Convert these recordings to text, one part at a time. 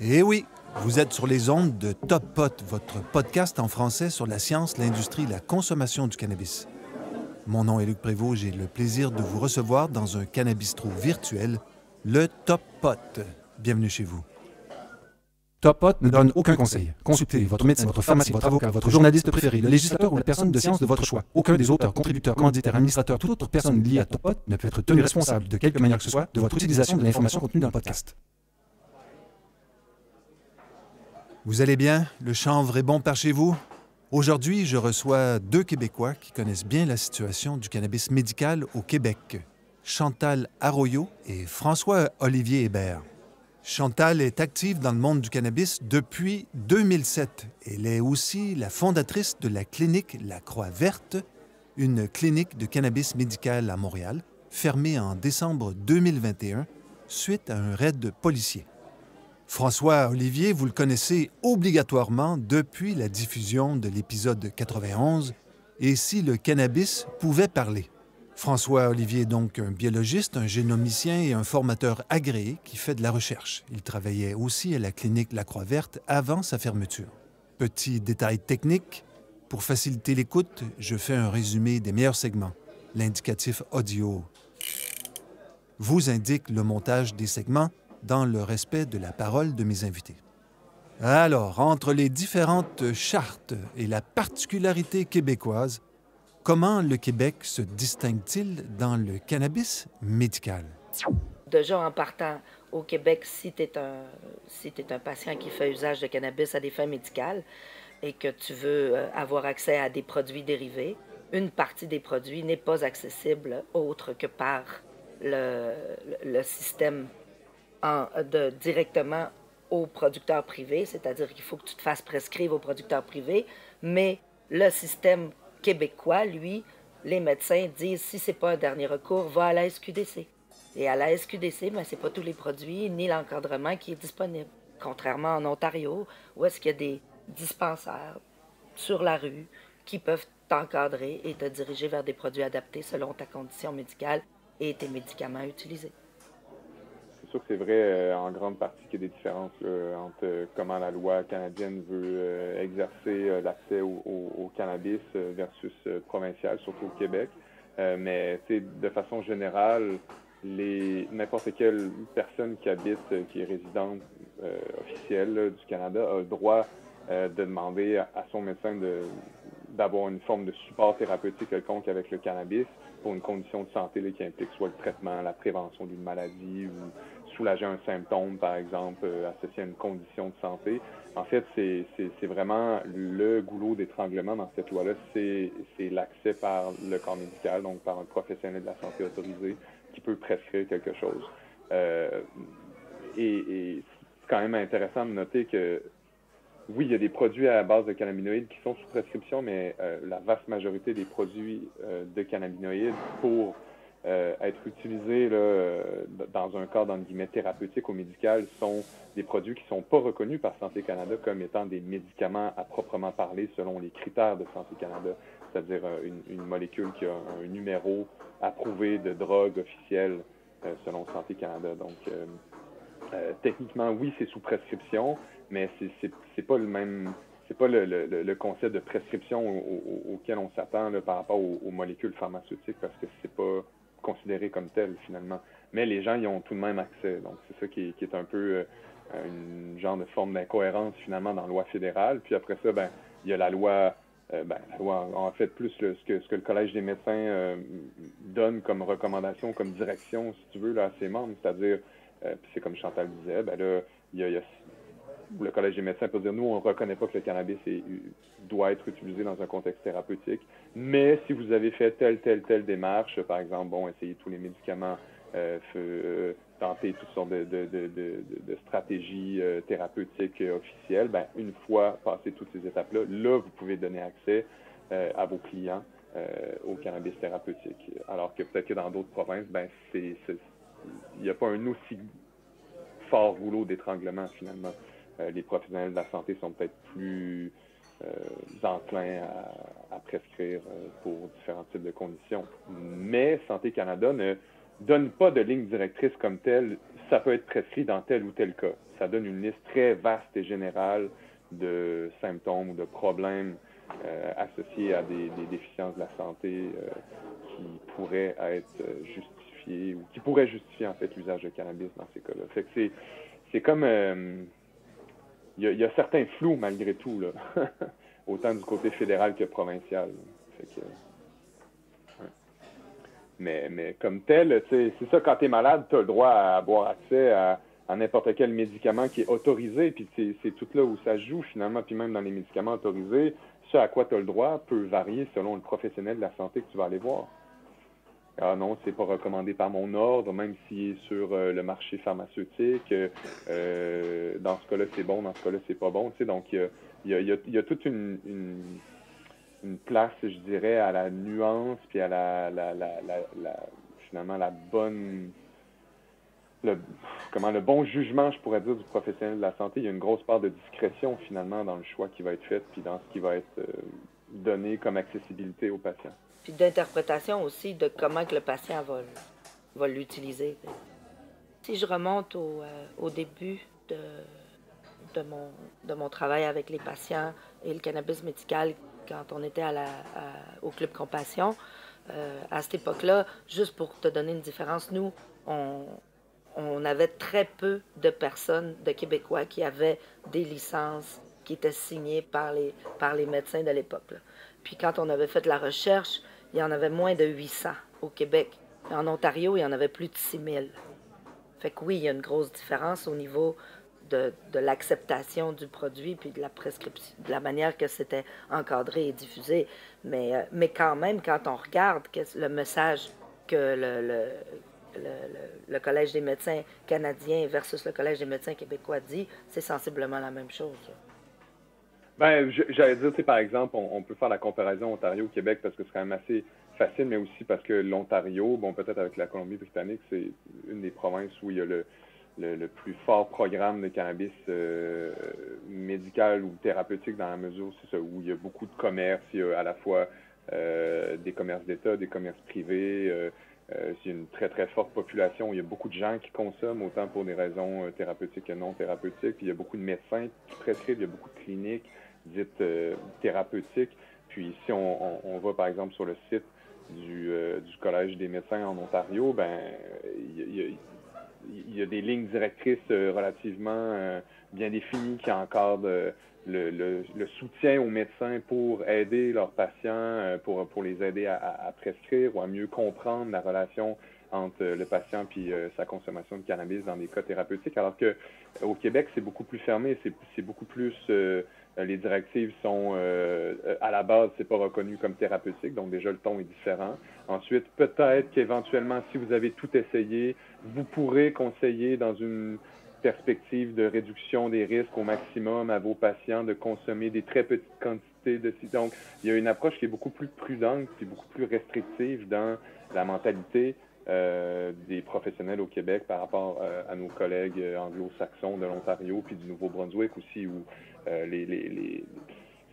Eh oui, vous êtes sur les ondes de Top Pot, votre podcast en français sur la science, l'industrie et la consommation du cannabis. Mon nom est Luc Prévost, j'ai le plaisir de vous recevoir dans un cannabistro virtuel, le Top Pot. Bienvenue chez vous. Top Pot ne donne aucun conseil. Consultez votre médecin, votre pharmacien, votre avocat, votre journaliste préféré, le législateur ou la personne de science de votre choix. Aucun des auteurs, contributeurs, commanditaires, administrateurs, toute autre personne liée à Top Pot ne peut être tenu responsable de quelque manière que ce soit de votre utilisation de l'information contenue dans le podcast. Vous allez bien? Le chanvre est bon par chez vous? Aujourd'hui, je reçois deux Québécois qui connaissent bien la situation du cannabis médical au Québec. Chantal Arroyo et François-Olivier Hébert. Chantal est active dans le monde du cannabis depuis 2007. Elle est aussi la fondatrice de la clinique La Croix Verte, une clinique de cannabis médical à Montréal, fermée en décembre 2021 suite à un raid policier. François-Olivier, vous le connaissez obligatoirement depuis la diffusion de l'épisode 91, Et si le cannabis pouvait parler. François-Olivier est donc un biologiste, un génomicien et un formateur agréé qui fait de la recherche. Il travaillait aussi à la clinique La Croix Verte avant sa fermeture. Petit détail technique, pour faciliter l'écoute, je fais un résumé des meilleurs segments. L'indicatif audio vous indique le montage des segments dans le respect de la parole de mes invités. Alors, entre les différentes chartes et la particularité québécoise, comment le Québec se distingue-t-il dans le cannabis médical? Déjà, en partant au Québec, si tu es un patient qui fait usage de cannabis à des fins médicales et que tu veux avoir accès à des produits dérivés, une partie des produits n'est pas accessible autre que par le système directement aux producteurs privés, c'est-à-dire qu'il faut que tu te fasses prescrire aux producteurs privés, mais le système québécois, lui, les médecins disent si c'est pas un dernier recours, va à la SQDC. Et à la SQDC, ben, c'est pas tous les produits ni l'encadrement qui est disponible. Contrairement en Ontario, où est-ce qu'il y a des dispensaires sur la rue qui peuvent t'encadrer et te diriger vers des produits adaptés selon ta condition médicale et tes médicaments utilisés. C'est sûr que c'est vrai en grande partie qu'il y a des différences entre comment la loi canadienne veut exercer l'accès au cannabis versus provincial, surtout au Québec. Mais de façon générale, n'importe quelle personne qui habite, qui est résidente officielle du Canada, a le droit de demander à son médecin d'avoir une forme de support thérapeutique quelconque avec le cannabis pour une condition de santé qui implique soit le traitement, la prévention d'une maladie ou soulager un symptôme, par exemple, associé à une condition de santé. En fait, c'est vraiment le goulot d'étranglement dans cette loi-là, c'est l'accès par le corps médical, donc par un professionnel de la santé autorisé qui peut prescrire quelque chose. Et c'est quand même intéressant de noter que oui, il y a des produits à base de cannabinoïdes qui sont sous prescription, mais la vaste majorité des produits de cannabinoïdes pour être utilisés dans un cadre, entre guillemets, thérapeutique ou médical sont des produits qui ne sont pas reconnus par Santé Canada comme étant des médicaments à proprement parler selon les critères de Santé Canada, c'est-à-dire une molécule qui a un numéro approuvé de drogue officielle selon Santé Canada. Donc, techniquement, oui, c'est sous prescription, mais c'est pas le même, c'est pas le concept de prescription auquel on s'attend par rapport aux molécules pharmaceutiques, parce que c'est pas considéré comme tel finalement. Mais les gens y ont tout de même accès, donc c'est ça qui est un peu une genre de forme d'incohérence finalement dans la loi fédérale. Puis après ça, il y a la loi en fait plus ce que le Collège des médecins donne comme recommandation, comme direction, si tu veux, là, à ses membres, c'est-à-dire puis c'est comme Chantal disait, il y a le Collège des médecins peut dire, nous, on ne reconnaît pas que le cannabis doit être utilisé dans un contexte thérapeutique, mais si vous avez fait telle démarche, par exemple, essayez tous les médicaments, tenter toutes sortes de stratégies thérapeutiques officielles, une fois passé toutes ces étapes-là, vous pouvez donner accès à vos clients au cannabis thérapeutique. Alors que peut-être que dans d'autres provinces, il n'y a pas un aussi fort rouleau d'étranglement, finalement. Les professionnels de la santé sont peut-être plus enclins à prescrire pour différents types de conditions. Mais Santé Canada ne donne pas de ligne directrice comme telle ça peut être prescrit dans tel ou tel cas. Ça donne une liste très vaste et générale de symptômes ou de problèmes associés à des déficiences de la santé qui pourraient être justifiés ou qui pourraient justifier en fait l'usage de cannabis dans ces cas-là. Fait que c'est comme il y a certains flous malgré tout là, autant du côté fédéral que provincial. Fait que, ouais. Mais comme tel, c'est ça, quand tu es malade, tu as le droit à avoir accès à n'importe quel médicament qui est autorisé, puis c'est tout là où ça se joue finalement, puis même dans les médicaments autorisés, ce à quoi tu as le droit peut varier selon le professionnel de la santé que tu vas aller voir. Ah non, c'est pas recommandé par mon ordre, même s'il est sur le marché pharmaceutique. Dans ce cas-là, c'est bon, dans ce cas-là, c'est pas bon. Tu sais, donc, il y a toute une place, je dirais, à la nuance, puis à finalement, la bonne... le bon jugement, je pourrais dire, du professionnel de la santé. Il y a une grosse part de discrétion, finalement, dans le choix qui va être fait, puis dans ce qui va être donné comme accessibilité aux patients. Puis d'interprétation aussi de comment que le patient va l'utiliser. Si je remonte au début de mon travail avec les patients et le cannabis médical, quand on était au Club Compassion, à cette époque-là, juste pour te donner une différence, nous, on avait très peu de personnes, de Québécois, qui avaient des licences qui étaient signées par les médecins de l'époque. Puis quand on avait fait la recherche, il y en avait moins de 800 au Québec. En Ontario, il y en avait plus de 6000. Fait que oui, il y a une grosse différence au niveau de l'acceptation du produit puis de la prescription, de la manière que c'était encadré et diffusé. Mais quand même, quand on regarde le message que le Collège des médecins canadiens versus le Collège des médecins québécois dit, c'est sensiblement la même chose. Ben, j'allais dire, tu sais, par exemple, on peut faire la comparaison Ontario-Québec parce que c'est quand même assez facile, mais aussi parce que l'Ontario, bon, peut-être avec la Colombie-Britannique, c'est une des provinces où il y a le plus fort programme de cannabis médical ou thérapeutique dans la mesure, c'est ça, où il y a beaucoup de commerces, il y a à la fois des commerces d'État, des commerces privés, c'est une très, très forte population. Il y a beaucoup de gens qui consomment, autant pour des raisons thérapeutiques que non thérapeutiques. Puis il y a beaucoup de médecins qui prescrivent, il y a beaucoup de cliniques dites thérapeutiques. Puis si on va, par exemple, sur le site du Collège des médecins en Ontario, ben il y a des lignes directrices relativement bien définies qui encadrent le soutien aux médecins pour aider leurs patients, pour les aider à prescrire ou à mieux comprendre la relation entre le patient puis sa consommation de cannabis dans des cas thérapeutiques, alors que au Québec, c'est beaucoup plus fermé, c'est beaucoup plus... les directives sont, à la base, c'est pas reconnu comme thérapeutique, donc déjà le ton est différent. Ensuite, peut-être qu'éventuellement, si vous avez tout essayé, vous pourrez conseiller dans une perspective de réduction des risques au maximum à vos patients de consommer des très petites quantités de... Donc, il y a une approche qui est beaucoup plus prudente et beaucoup plus restrictive dans la mentalité des professionnels au Québec par rapport à nos collègues anglo-saxons de l'Ontario puis du Nouveau-Brunswick aussi, où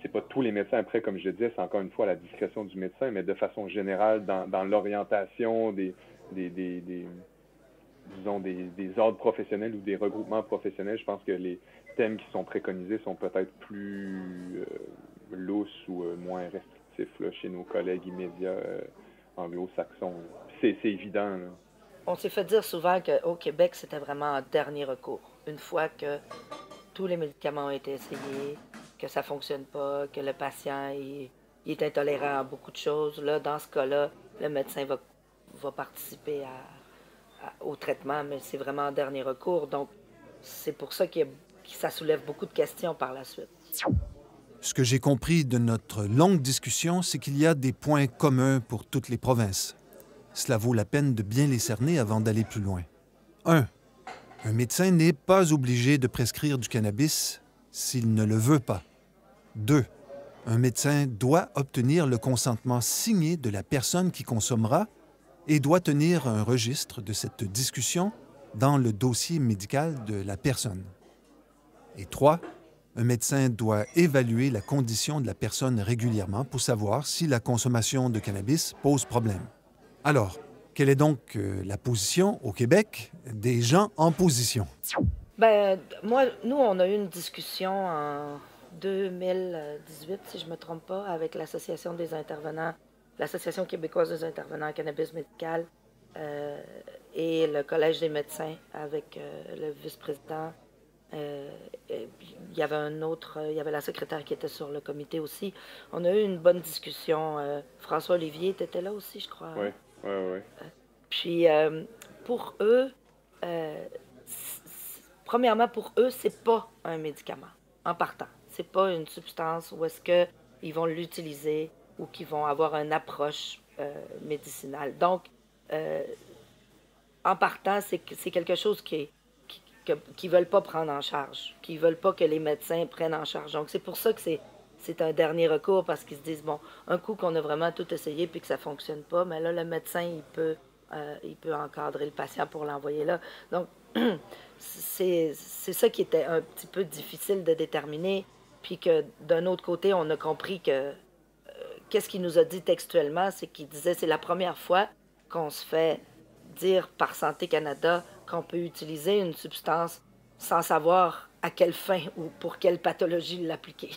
c'est pas tous les médecins, après, comme je le disais, c'est encore une fois à la discrétion du médecin, mais de façon générale, dans l'orientation des ordres professionnels ou des regroupements professionnels, je pense que les thèmes qui sont préconisés sont peut-être plus lousses ou moins restrictifs là, chez nos collègues immédiats anglo-saxons. C'est évident. Là. On s'est fait dire souvent qu'au Québec, c'était vraiment un dernier recours. Une fois que tous les médicaments ont été essayés, que ça ne fonctionne pas, que le patient il est intolérant à beaucoup de choses, là, dans ce cas-là, le médecin va participer au traitement, mais c'est vraiment un dernier recours. Donc, c'est pour ça que ça soulève beaucoup de questions par la suite. Ce que j'ai compris de notre longue discussion, c'est qu'il y a des points communs pour toutes les provinces. Cela vaut la peine de bien les cerner avant d'aller plus loin. 1. Un médecin n'est pas obligé de prescrire du cannabis s'il ne le veut pas. 2. Un médecin doit obtenir le consentement signé de la personne qui consommera et doit tenir un registre de cette discussion dans le dossier médical de la personne. Et 3. Un médecin doit évaluer la condition de la personne régulièrement pour savoir si la consommation de cannabis pose problème. Alors, Quelle est donc la position au Québec des gens en position? Ben, nous, on a eu une discussion en 2018, si je ne me trompe pas, avec l'Association des intervenants, l'Association québécoise des intervenants en cannabis médical et le Collège des médecins avec le vice-président. Il y avait il y avait la secrétaire qui était sur le comité aussi. On a eu une bonne discussion. François Olivier, tu étais là aussi, je crois. Oui, oui, oui. Puis, pour eux, premièrement, pour eux, c'est pas un médicament, en partant. C'est pas une substance où est-ce qu'ils vont l'utiliser ou qu'ils vont avoir une approche médicinale. Donc, en partant, c'est quelque chose qu'ils ne veulent pas prendre en charge, qu'ils ne veulent pas que les médecins prennent en charge. Donc, c'est pour ça que c'est un dernier recours, parce qu'ils se disent, bon, un coup qu'on a vraiment tout essayé puis que ça ne fonctionne pas, mais là, le médecin, il peut encadrer le patient pour l'envoyer là. Donc, c'est ça qui était un petit peu difficile de déterminer. Puis que d'un autre côté, on a compris que qu'est-ce qu'il nous a dit textuellement, c'est qu'il disait c'est la première fois qu'on se fait dire par Santé Canada qu'on peut utiliser une substance sans savoir à quelle fin ou pour quelle pathologie l'appliquer.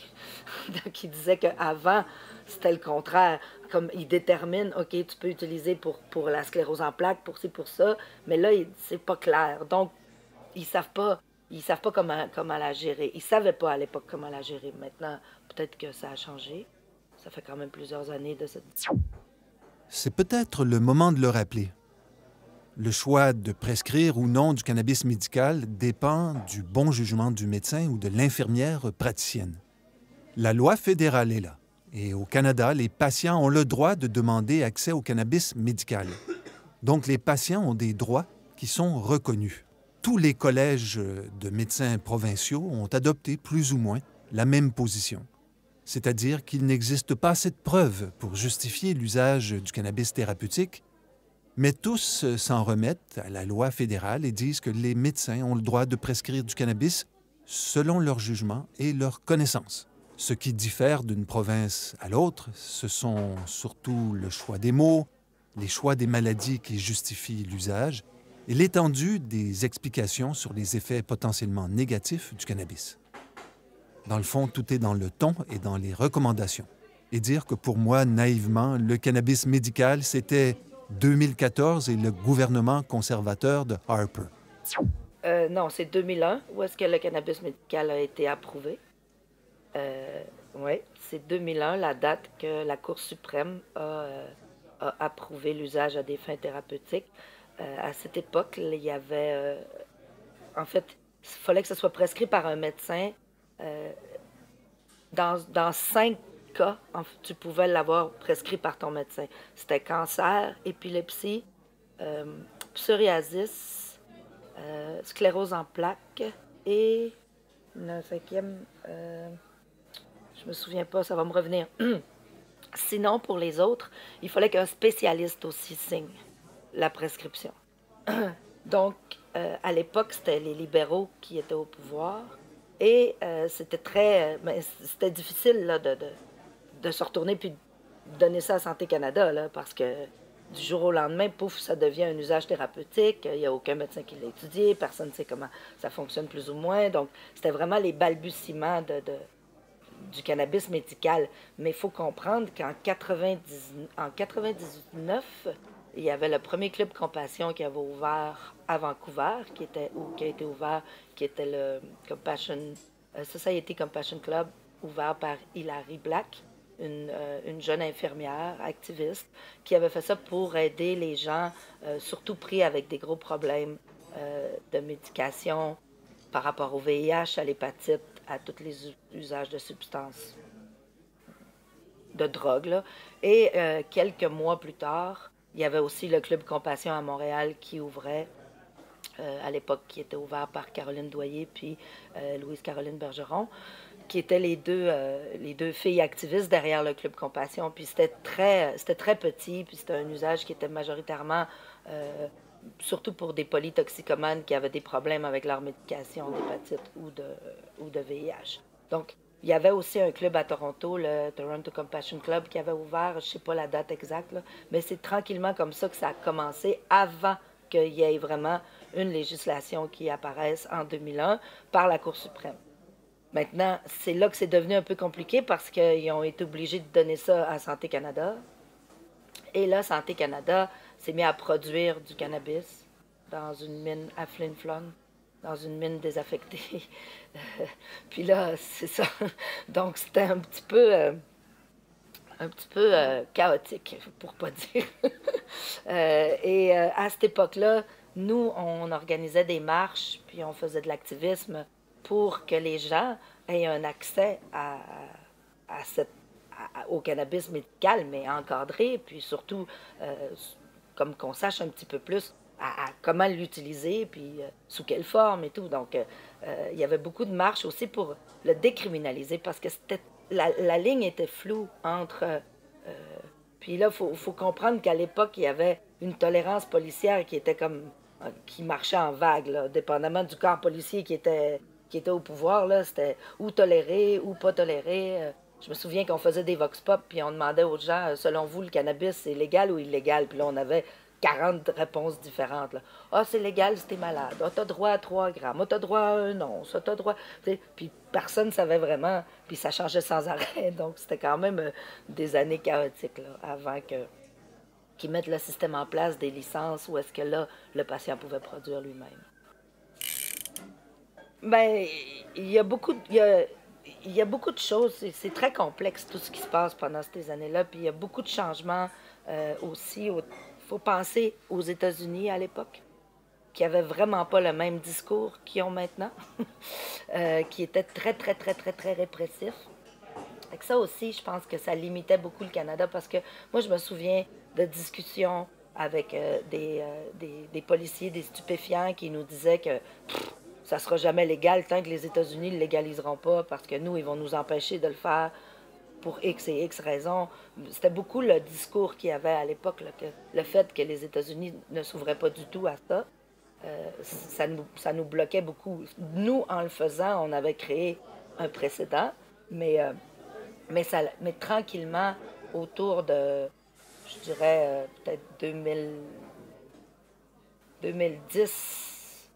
Donc, il disait qu'avant, c'était le contraire. Comme il détermine, OK, tu peux utiliser pour la sclérose en plaques, pour ci, pour ça, mais là, c'est pas clair. Donc, ils savent pas comment la gérer. Ils savaient pas à l'époque comment la gérer. Maintenant, peut-être que ça a changé. Ça fait quand même plusieurs années de cette... C'est peut-être le moment de le rappeler. Le choix de prescrire ou non du cannabis médical dépend du bon jugement du médecin ou de l'infirmière praticienne. La loi fédérale est là. Et au Canada, les patients ont le droit de demander accès au cannabis médical. Donc, les patients ont des droits qui sont reconnus. Tous les collèges de médecins provinciaux ont adopté plus ou moins la même position. C'est-à-dire qu'il n'existe pas assez de preuves pour justifier l'usage du cannabis thérapeutique, mais tous s'en remettent à la loi fédérale et disent que les médecins ont le droit de prescrire du cannabis selon leur jugement et leur connaissance. Ce qui diffère d'une province à l'autre, ce sont surtout le choix des mots, les choix des maladies qui justifient l'usage et l'étendue des explications sur les effets potentiellement négatifs du cannabis. Dans le fond, tout est dans le ton et dans les recommandations. Et dire que pour moi, naïvement, le cannabis médical, c'était 2014 et le gouvernement conservateur de Harper. Non, c'est 2001 où est-ce que le cannabis médical a été approuvé. Oui, c'est 2001, la date que la Cour suprême a approuvé l'usage à des fins thérapeutiques. À cette époque, il y avait... en fait, il fallait que ce soit prescrit par un médecin. Dans 5 cas, tu pouvais l'avoir prescrit par ton médecin. C'était cancer, épilepsie, psoriasis, sclérose en plaques et le 5e, je me souviens pas, ça va me revenir. Sinon, pour les autres, il fallait qu'un spécialiste aussi signe la prescription. Donc, à l'époque, c'était les libéraux qui étaient au pouvoir. Et c'était difficile là, de se retourner puis de donner ça à Santé Canada, là, parce que du jour au lendemain, pouf, ça devient un usage thérapeutique. Il n'y a aucun médecin qui l'a étudié, personne ne sait comment ça fonctionne plus ou moins. Donc, c'était vraiment les balbutiements du cannabis médical. Mais il faut comprendre qu'en 99, il y avait le premier club Compassion qui avait ouvert à Vancouver, qui a été ouvert, qui était le Society Compassion Club, ouvert par Hilary Black, une jeune infirmière activiste, qui avait fait ça pour aider les gens, surtout pris avec des gros problèmes de médication par rapport au VIH, à l'hépatite, à tous les usages de substances, de drogue, là. Et quelques mois plus tard, il y avait aussi le Club Compassion à Montréal qui ouvrait, à l'époque, qui était ouvert par Caroline Doyer puis Louise-Caroline Bergeron, qui étaient les deux filles activistes derrière le Club Compassion. Puis c'était très petit, puis c'était un usage qui était majoritairement, surtout pour des polytoxicomanes qui avaient des problèmes avec leur médication d'hépatite ou de VIH. Donc, il y avait aussi un club à Toronto, le Toronto Compassion Club, qui avait ouvert, je ne sais pas la date exacte, là, mais c'est tranquillement comme ça que ça a commencé avant qu'il y ait vraiment une législation qui apparaisse en 2001 par la Cour suprême. Maintenant, c'est là que c'est devenu un peu compliqué parce qu'ils ont été obligés de donner ça à Santé Canada. Et là, Santé Canada s'est mis à produire du cannabis dans une mine à Flin Flon, dans une mine désaffectée. Puis là, c'est ça. Donc, c'était un petit peu chaotique, pour pas dire. À cette époque-là, nous, on organisait des marches, puis on faisait de l'activisme pour que les gens aient un accès au cannabis médical, mais encadré, puis surtout, comme qu'on sache un petit peu plus à comment l'utiliser, puis sous quelle forme et tout. Donc, il y avait beaucoup de marches aussi pour le décriminaliser, parce que la ligne était floue entre... puis là, il faut comprendre qu'à l'époque, il y avait une tolérance policière qui était comme... qui marchait en vague, là, dépendamment du corps policier qui était au pouvoir, là, c'était ou toléré ou pas toléré. Je me souviens qu'on faisait des vox pop, puis on demandait aux gens, selon vous, le cannabis, c'est légal ou illégal? Puis là, on avait 40 réponses différentes. Là. Ah, c'est légal si t'es malade. Ah, t'as droit à 3 grammes. Ah, t'as droit à un once. Ah, t'as droit... Puis personne ne savait vraiment. Puis ça changeait sans arrêt. Donc, c'était quand même des années chaotiques, là, avant qu'ils mettent le système en place, des licences, où est-ce que là, le patient pouvait produire lui-même. Ben, il y a beaucoup de choses. C'est très complexe, tout ce qui se passe pendant ces années-là. Puis il y a beaucoup de changements aussi. Il faut penser aux États-Unis à l'époque, qui n'avaient vraiment pas le même discours qu'ils ont maintenant, qui était très, très, très, très, très répressif. Et ça aussi, je pense que ça limitait beaucoup le Canada, parce que moi, je me souviens de discussions avec des policiers, des stupéfiants qui nous disaient que ça sera jamais légal tant que les États-Unis ne le légaliseront pas, parce que nous, ils vont nous empêcher de le faire pour X et X raisons. C'était beaucoup le discours qu'il y avait à l'époque, là, que le fait que les États-Unis ne s'ouvraient pas du tout à ça, ça nous bloquait beaucoup. Nous, en le faisant, on avait créé un précédent, mais tranquillement, autour de, je dirais, peut-être 2010,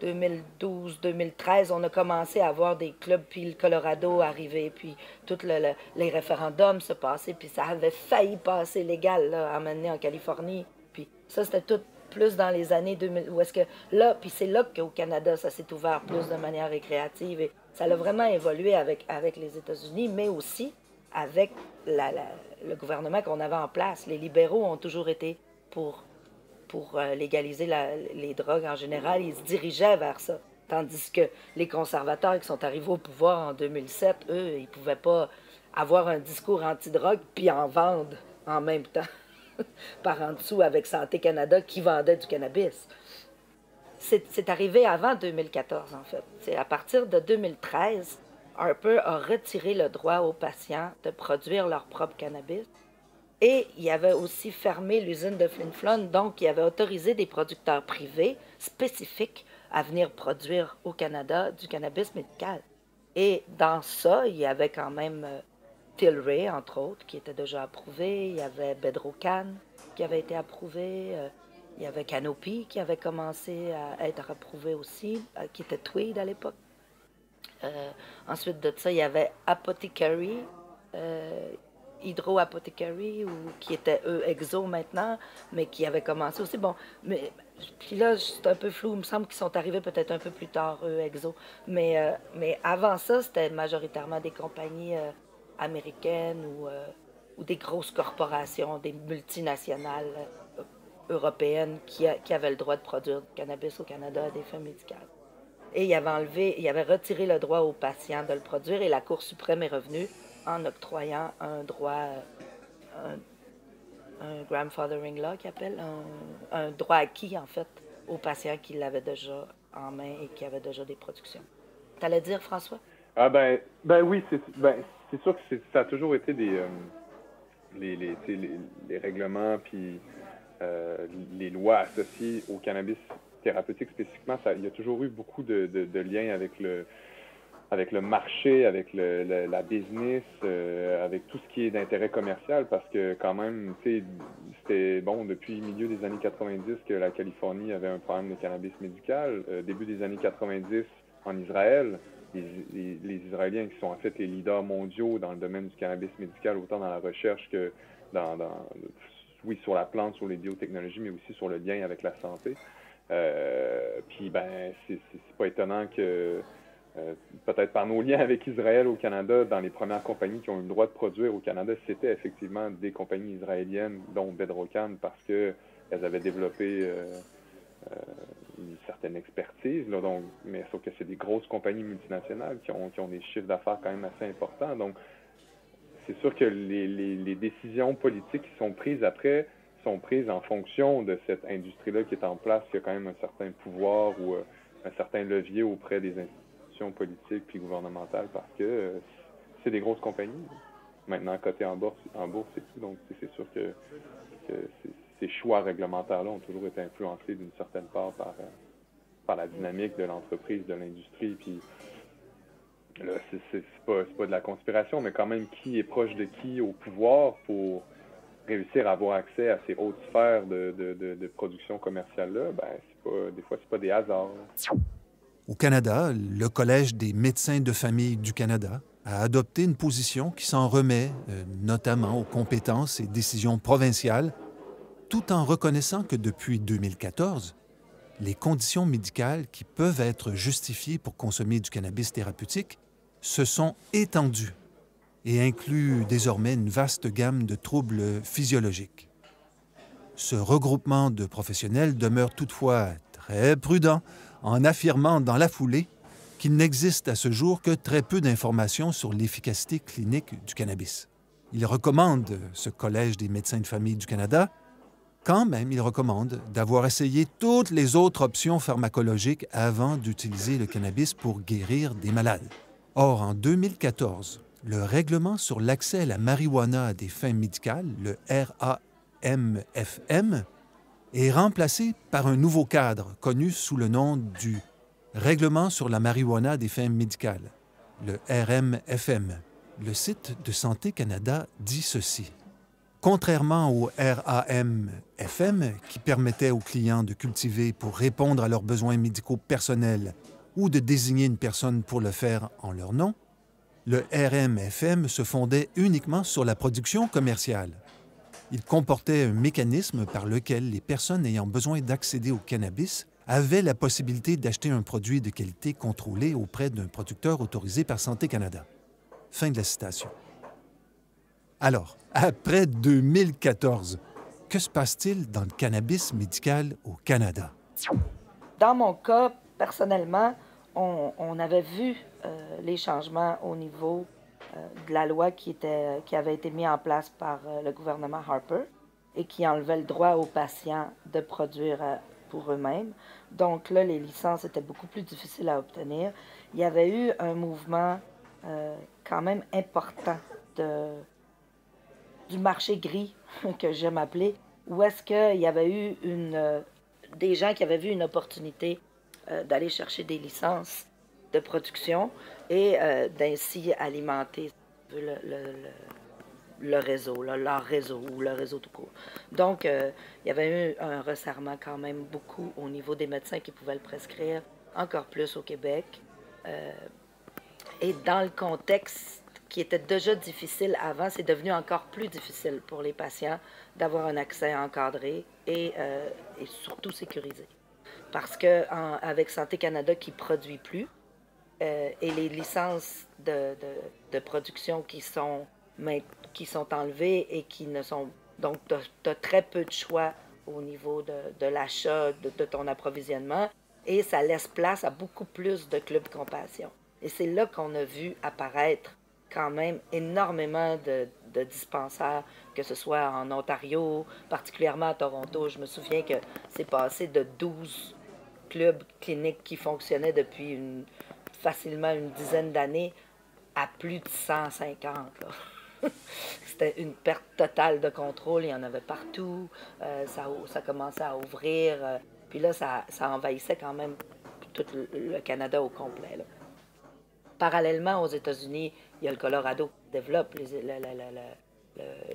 2012, 2013, on a commencé à voir des clubs, puis le Colorado arriver, puis tous les référendums se passaient, puis ça avait failli passer légal, là, à mener en Californie. Puis ça, c'était tout plus dans les années 2000, où est-ce que là, puis c'est là qu'au Canada, ça s'est ouvert plus de manière récréative, et ça a vraiment évolué avec les États-Unis, mais aussi avec le gouvernement qu'on avait en place. Les libéraux ont toujours été pour légaliser les drogues en général, ils se dirigeaient vers ça. Tandis que les conservateurs qui sont arrivés au pouvoir en 2007, eux, ils ne pouvaient pas avoir un discours anti-drogue puis en vendre en même temps, par en dessous avec Santé Canada qui vendait du cannabis. C'est arrivé avant 2014, en fait. C'est à partir de 2013, Harper a retiré le droit aux patients de produire leur propre cannabis. Et il avait aussi fermé l'usine de Flin Flon, donc il avait autorisé des producteurs privés spécifiques à venir produire au Canada du cannabis médical. Et dans ça, il y avait quand même Tilray, entre autres, qui était déjà approuvé. Il y avait Bedrocan, qui avait été approuvé. Il y avait Canopy, qui avait commencé à être approuvé aussi, qui était Tweed à l'époque. Ensuite de ça, il y avait Apothecary, Hydro Apothecary, ou qui était eux Exo maintenant, mais qui avait commencé aussi. Bon, mais puis là, c'est un peu flou. Il me semble qu'ils sont arrivés peut-être un peu plus tard, eux Exo. Mais avant ça, c'était majoritairement des compagnies américaines ou des grosses corporations, des multinationales européennes qui avaient le droit de produire du cannabis au Canada à des fins médicales. Et il avait retiré le droit aux patients de le produire, et la Cour suprême est revenue en octroyant un droit, un grandfathering law qu'ils appellent, un droit acquis, en fait, aux patients qui l'avaient déjà en main et qui avaient déjà des productions. T'allais dire, François? Ah ben oui, c'est sûr que ça a toujours été les règlements puis les lois associées au cannabis thérapeutique spécifiquement. Il y a toujours eu beaucoup de liens avec avec le marché, avec la business, avec tout ce qui est d'intérêt commercial, parce que quand même, tu sais, c'était bon depuis le milieu des années 90 que la Californie avait un problème de cannabis médical. Début des années 90 en Israël, les Israéliens qui sont en fait les leaders mondiaux dans le domaine du cannabis médical, autant dans la recherche que oui, sur la plante, sur les biotechnologies, mais aussi sur le lien avec la santé. Puis, ben, c'est pas étonnant que, peut-être par nos liens avec Israël au Canada, dans les premières compagnies qui ont eu le droit de produire au Canada, c'était effectivement des compagnies israéliennes, dont Bedrocan, parce qu'elles avaient développé une certaine expertise, là, donc, mais sauf que c'est des grosses compagnies multinationales qui ont des chiffres d'affaires quand même assez importants. Donc, c'est sûr que les décisions politiques qui sont prises après sont prises en fonction de cette industrie-là qui est en place, qui a quand même un certain pouvoir ou un certain levier auprès des institutions politiques puis gouvernementales, parce que c'est des grosses compagnies. Maintenant, cotées en bourse et tout. Donc, c'est sûr que ces choix réglementaires-là ont toujours été influencés d'une certaine part par la dynamique de l'entreprise, de l'industrie. Puis là, c'est pas de la conspiration, mais quand même, qui est proche de qui au pouvoir pour réussir à avoir accès à ces hautes sphères de production commerciale-là, ben, des fois, c'est pas des hasards. Au Canada, le Collège des médecins de famille du Canada a adopté une position qui s'en remet notamment aux compétences et décisions provinciales, tout en reconnaissant que depuis 2014, les conditions médicales qui peuvent être justifiées pour consommer du cannabis thérapeutique se sont étendues et incluent désormais une vaste gamme de troubles physiologiques. Ce regroupement de professionnels demeure toutefois très prudent en affirmant dans la foulée qu'il n'existe à ce jour que très peu d'informations sur l'efficacité clinique du cannabis. Il recommande, ce Collège des médecins de famille du Canada, quand même, il recommande d'avoir essayé toutes les autres options pharmacologiques avant d'utiliser le cannabis pour guérir des malades. Or, en 2014, le règlement sur l'accès à la marijuana à des fins médicales, le RAMFM, est remplacé par un nouveau cadre connu sous le nom du Règlement sur la marijuana à des fins médicales, le RMFM. Le site de Santé Canada dit ceci. Contrairement au RAMFM, qui permettait aux clients de cultiver pour répondre à leurs besoins médicaux personnels ou de désigner une personne pour le faire en leur nom, le RMFM se fondait uniquement sur la production commerciale. Il comportait un mécanisme par lequel les personnes ayant besoin d'accéder au cannabis avaient la possibilité d'acheter un produit de qualité contrôlée auprès d'un producteur autorisé par Santé Canada. Fin de la citation. Alors, après 2014, que se passe-t-il dans le cannabis médical au Canada? Dans mon cas, personnellement, on avait vu les changements au niveau de la loi qui avait été mise en place par le gouvernement Harper et qui enlevait le droit aux patients de produire pour eux-mêmes. Donc là, les licences étaient beaucoup plus difficiles à obtenir. Il y avait eu un mouvement quand même important du marché gris, que j'aime appeler, où est-ce qu'il y avait eu des gens qui avaient vu une opportunité d'aller chercher des licences de production et d'ainsi alimenter le réseau, leur réseau ou le réseau tout court. Donc, il y avait eu un resserrement quand même beaucoup au niveau des médecins qui pouvaient le prescrire, encore plus au Québec. Et dans le contexte qui était déjà difficile avant, c'est devenu encore plus difficile pour les patients d'avoir un accès encadré et surtout sécurisé. Parce qu'avec Santé Canada qui ne produit plus, et les licences de production qui sont enlevées et qui ne sont... Donc, tu as très peu de choix au niveau de l'achat, de ton approvisionnement, et ça laisse place à beaucoup plus de clubs compassion. Et c'est là qu'on a vu apparaître quand même énormément de dispensaires, que ce soit en Ontario, particulièrement à Toronto. Je me souviens que c'est passé de 12 clubs cliniques qui fonctionnaient depuis facilement une dizaine d'années à plus de 150. C'était une perte totale de contrôle, il y en avait partout, ça commençait à ouvrir, puis là, ça envahissait quand même tout le Canada au complet, là. Parallèlement, aux États-Unis, il y a le Colorado qui développe,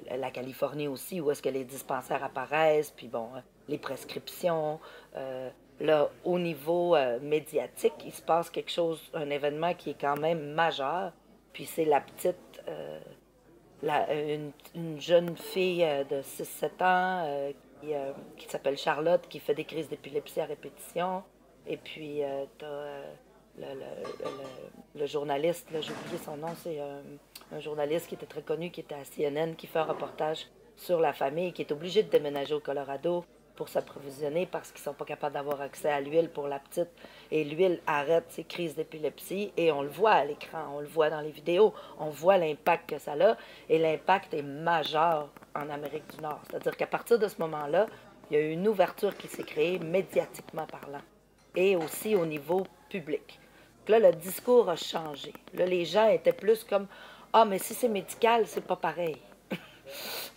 la Californie aussi, où est-ce que les dispensaires apparaissent, puis bon, les prescriptions. Là, au niveau médiatique, il se passe quelque chose, un événement qui est quand même majeur, puis c'est la petite, une jeune fille de 6-7 ans qui s'appelle Charlotte, qui fait des crises d'épilepsie à répétition. Et puis, tu as le journaliste, j'ai oublié son nom, c'est un journaliste qui était très connu, qui était à CNN, qui fait un reportage sur la famille, qui est obligé de déménager au Colorado pour s'approvisionner parce qu'ils ne sont pas capables d'avoir accès à l'huile pour la petite. Et l'huile arrête ses crises d'épilepsie et on le voit à l'écran, on le voit dans les vidéos, on voit l'impact que ça a et l'impact est majeur en Amérique du Nord. C'est-à-dire qu'à partir de ce moment-là, il y a eu une ouverture qui s'est créée médiatiquement parlant et aussi au niveau public. Donc là, le discours a changé. Là, les gens étaient plus comme « Ah, mais si c'est médical, c'est pas pareil. »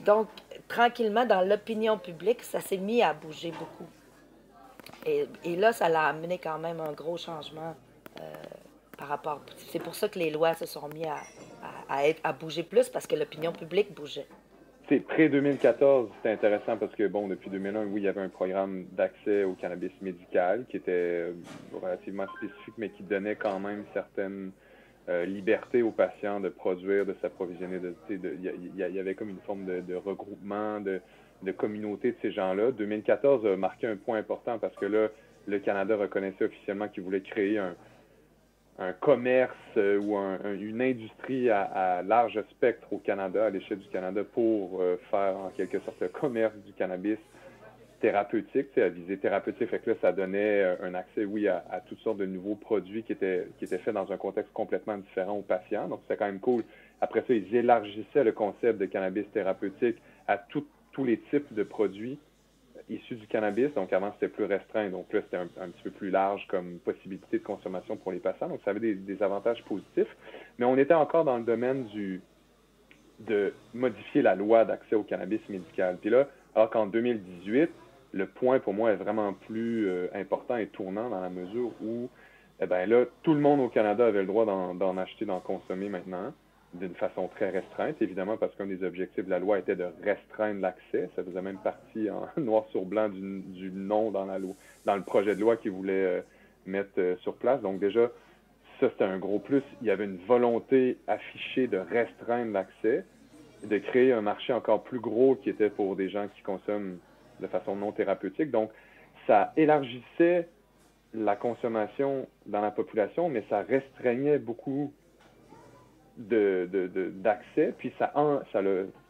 Donc, tranquillement, dans l'opinion publique, ça s'est mis à bouger beaucoup. Et là, ça l'a amené quand même un gros changement par rapport... C'est pour ça que les lois se sont mis à bouger plus, parce que l'opinion publique bougeait. C'est pré-2014, c'était intéressant parce que, bon, depuis 2001, oui, il y avait un programme d'accès au cannabis médical qui était relativement spécifique, mais qui donnait quand même certaines liberté aux patients de produire, de s'approvisionner. Il y avait comme une forme de regroupement, de communauté de ces gens-là. 2014 a marqué un point important parce que là, le Canada reconnaissait officiellement qu'il voulait créer un commerce ou une industrie à large spectre au Canada, à l'échelle du Canada, pour faire en quelque sorte le commerce du cannabis thérapeutique, à visée thérapeutique. Fait que là, ça donnait un accès, oui, à toutes sortes de nouveaux produits qui étaient faits dans un contexte complètement différent aux patients. Donc, c'était quand même cool. Après ça, ils élargissaient le concept de cannabis thérapeutique à tous les types de produits issus du cannabis. Donc, avant, c'était plus restreint. Donc là, c'était un petit peu plus large comme possibilité de consommation pour les patients. Donc, ça avait des avantages positifs. Mais on était encore dans le domaine de modifier la loi d'accès au cannabis médical. Puis là, alors qu'en 2018, le point pour moi est vraiment plus important et tournant dans la mesure où, eh bien là, tout le monde au Canada avait le droit d'en acheter, d'en consommer maintenant, d'une façon très restreinte, évidemment, parce qu'un des objectifs de la loi était de restreindre l'accès. Ça faisait même partie en noir sur blanc du nom dans la loi, dans le projet de loi qu'ils voulaient mettre sur place. Donc déjà, ça c'était un gros plus. Il y avait une volonté affichée de restreindre l'accès, de créer un marché encore plus gros qui était pour des gens qui consomment de façon non thérapeutique. Donc, ça élargissait la consommation dans la population, mais ça restreignait beaucoup d'accès, puis ça a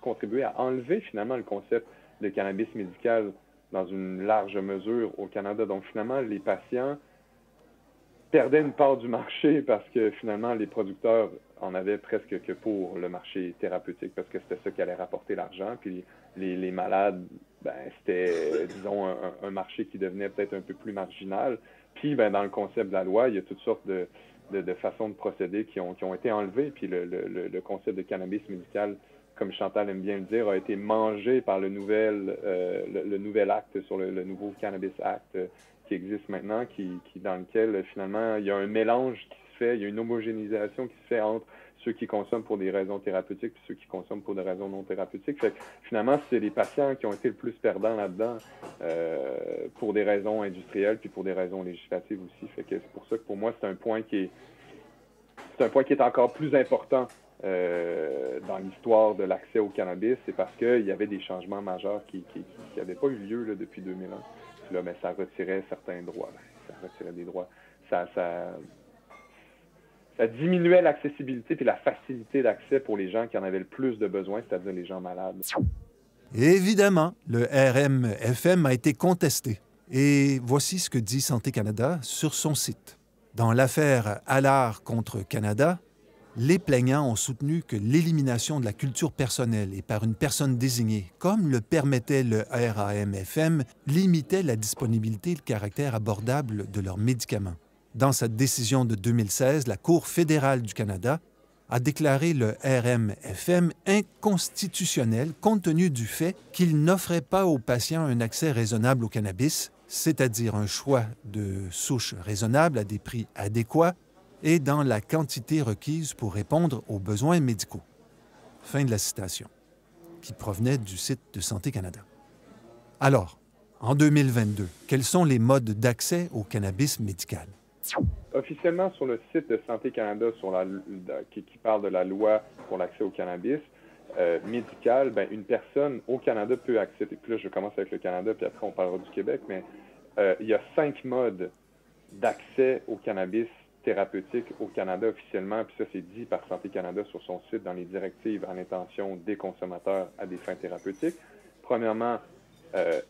contribué à enlever finalement le concept de cannabis médical dans une large mesure au Canada. Donc, finalement, les patients perdaient une part du marché parce que finalement, les producteurs en avaient presque que pour le marché thérapeutique parce que c'était ça qui allait rapporter l'argent. Puis les malades, ben, c'était, disons, un marché qui devenait peut-être un peu plus marginal. Puis, ben, dans le concept de la loi, il y a toutes sortes de façons de procéder qui ont été enlevées. Puis le concept de cannabis médical, comme Chantal aime bien le dire, a été mangé par le nouvel acte sur le nouveau Cannabis Act qui existe maintenant, dans lequel finalement il y a un mélange qui se fait, il y a une homogénéisation qui se fait entre ceux qui consomment pour des raisons thérapeutiques et ceux qui consomment pour des raisons non thérapeutiques. Fait que, finalement, c'est les patients qui ont été le plus perdants là-dedans pour des raisons industrielles puis pour des raisons législatives aussi. Fait que c'est pour ça que pour moi, c'est un point qui est encore plus important dans l'histoire de l'accès au cannabis. C'est parce qu'il y avait des changements majeurs qui n'avaient pas eu lieu là, depuis 2001. Puis là, ben, ça retirait certains droits. Ça retirait des droits. Ça diminuait l'accessibilité et la facilité d'accès pour les gens qui en avaient le plus de besoin, c'est-à-dire les gens malades. Évidemment, le RMFM a été contesté. Et voici ce que dit Santé Canada sur son site. Dans l'affaire Allard contre Canada, les plaignants ont soutenu que l'élimination de la culture personnelle et par une personne désignée, comme le permettait le RAMFM, limitait la disponibilité et le caractère abordable de leurs médicaments. Dans sa décision de 2016, la Cour fédérale du Canada a déclaré le RMFM inconstitutionnel compte tenu du fait qu'il n'offrait pas aux patients un accès raisonnable au cannabis, c'est-à-dire un choix de souche raisonnable à des prix adéquats, et dans la quantité requise pour répondre aux besoins médicaux. Fin de la citation, qui provenait du site de Santé Canada. Alors, en 2022, quels sont les modes d'accès au cannabis médical? Officiellement, sur le site de Santé Canada qui parle de la loi pour l'accès au cannabis médical, ben, une personne au Canada peut accéder. Puis là, je commence avec le Canada, puis après, on parlera du Québec, mais il y a 5 modes d'accès au cannabis thérapeutique au Canada officiellement, puis ça, c'est dit par Santé Canada sur son site dans les directives à l'intention des consommateurs à des fins thérapeutiques. Premièrement,